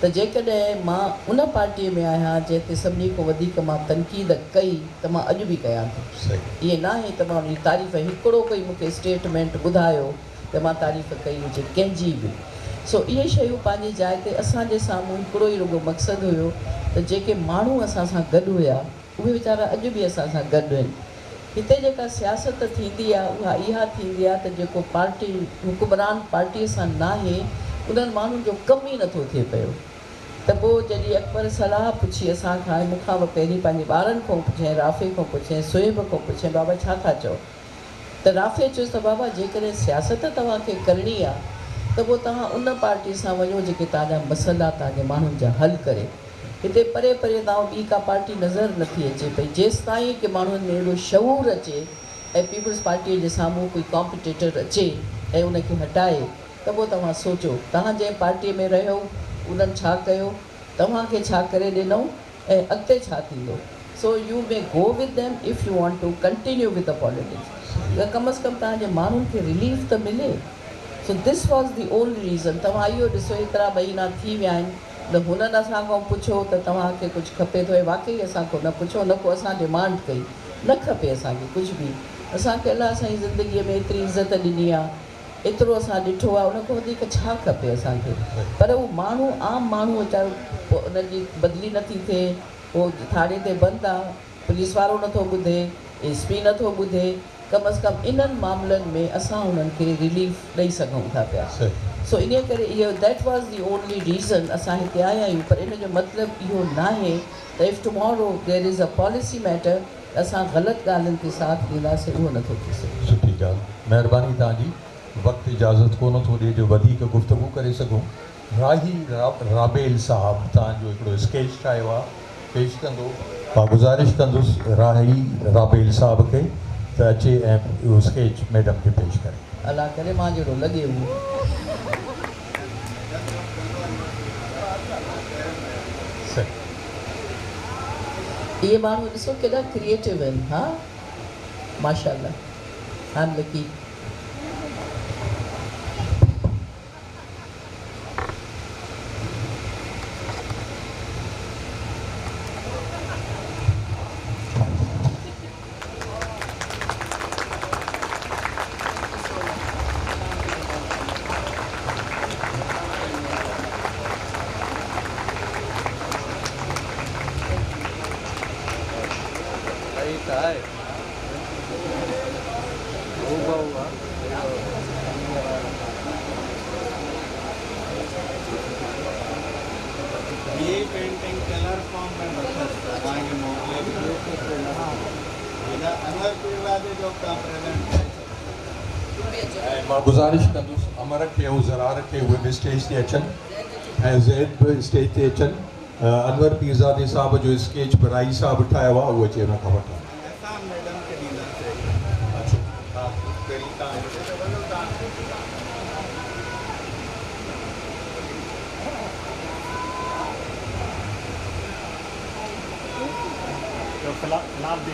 त जेकॾहिं मां उन पार्टीअ में आहियां जंहिं ते सभिनी खां वधीक मां तनक़ीद कई त मां अॼु बि कयां थी। इहे न आहे त मां उनजी तारीफ़ हिकिड़ो कोई मूंखे स्टेटमेंट ॿुधायो त मां तारीफ़ कई हुजे कंहिंजी बि। सो इहे शयूं पंहिंजी जाइ ते असांजे साम्हूं हिकिड़ो ई रुॻो मक़सदु हुयो त जेके माण्हू असां सां गॾु हुया उहे वीचारा अॼु बि असां सां गॾु आहिनि। हिते जेका सियासत थींदी आहे उहा इहा थींदी आहे त जेको पार्टी हुकुमरान पार्टीअ सां नाहे उन्हनि माण्हुनि जो कमु ई नथो थिए पियो। त पोइ जॾहिं अकबर सलाह पुछी असांखां, मूंखां पहिरीं पंहिंजे ॿारनि खां पुछे, राफ़े खां पुछे, सुहेब खां पुछे, बाबा छा था चओ? त राफ़े चयोसि त बाबा जेकॾहिं सियासत तव्हांखे करणी आहे त पोइ तव्हां उन पार्टी सां वञो जेके तव्हांजा मसइला तव्हांजे माण्हुनि जा हल करे। हिते परे परे तव्हां ॿी का पार्टी नज़र नथी अचे पई। जेसि ताईं की माण्हुनि में अहिड़ो शऊर अचे ऐं पीपल्स पार्टीअ जे साम्हूं कोई कॉम्पिटेटर अचे ऐं उनखे हटाए त पोइ तव्हां सोचो तव्हां जंहिं पार्टीअ में रहियो उन्हनि छा कयो, तव्हांखे छा करे ॾिनऊं ऐं अॻिते छा थींदो। So you may go with them if you want to continue with the politics. त कम अज़ कम तव्हांजे माण्हुनि खे रिलीफ त मिले। So this was the only reason. तव्हां इहो ॾिसो एतिरा महीना थी विया आहिनि त हुननि असांखां पुछो त तव्हांखे कुझु खपे थो, ऐं वाक़ई असांखां न पुछो, न को असां डिमांड कई, न खपे असांखे कुझु बि। असांखे अलाह असांजी ज़िंदगीअ में एतिरी इज़त ॾिनी आहे, एतिरो असां ॾिठो आहे, उन खां वधीक छा खपे असांखे। पर उहो माण्हू आम माण्हू वीचारो पोइ उनजी बदिली नथी थिए, पोइ थाणे ते बंदि आहे, पुलिस वारो नथो ॿुधे, SP नथो ॿुधे। कम अज़ कम इन्हनि मामलनि में असां उन्हनि खे रिलीफ ॾेई सघूं था पिया। सो इन करे इहो that was the only reason असां हिते आया आहियूं। पर इन जो मतिलबु इहो न आहे त if tomorrow there is a policy matter असां ग़लति ॻाल्हियुनि ते साथ ॾींदासीं, उहो नथो थी सघे। सुठी ॻाल्हि, महिरबानी तव्हांजी। वक़्तु इजाज़त कोन थो ॾिए जो वधीक गुफ़्तगू करे सघूं। राही राबेल साहब तव्हांजो हिकिड़ो स्केच ठाहियो आहे, पेश कंदो। मां गुज़ारिश कंदुसि राही राबेल साहब खे त अचे ऐं इहो स्केच मैडम खे पेश करे। अलाह करे मां जहिड़ो लॻे उहो। सही। ये माण्हू ॾिसो केॾा क्रिएटिव आहिनि। हा माशाल्लाह। हाँ लकी ये पेंटिंग कलर फॉर्म में बताएंगे मोगले अनवर पीरवादे जो का प्रेजेंट मां गुज़ारिश कंदुसि अमर खे ऐं ज़रार खे उहे बि स्टेज ते अचनि ऐं ज़ैद बि स्टेज ते अचनि। अनवर पीरज़ादे साहब जो स्केच बराई साहब ठाहियो आहे, उहो अची हुन खां वठनि। मैडम के ॾींदा चाहिए हाँ तरीका जो फिलहाल भी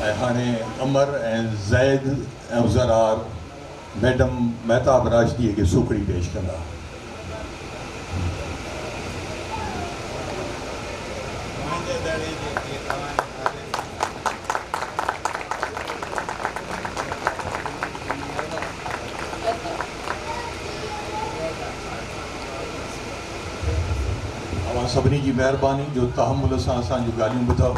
ऐं हाणे अमर ऐं ज़ैद ऐं ज़रार मैडम महताब राशदीअ खे सूखड़ी पेश कंदा। मुंहिंजे दड़े जेके तव्हां सभिनी जी महिरबानी जो तहमुल सां असांजूं ॻाल्हियूं ॿुधव।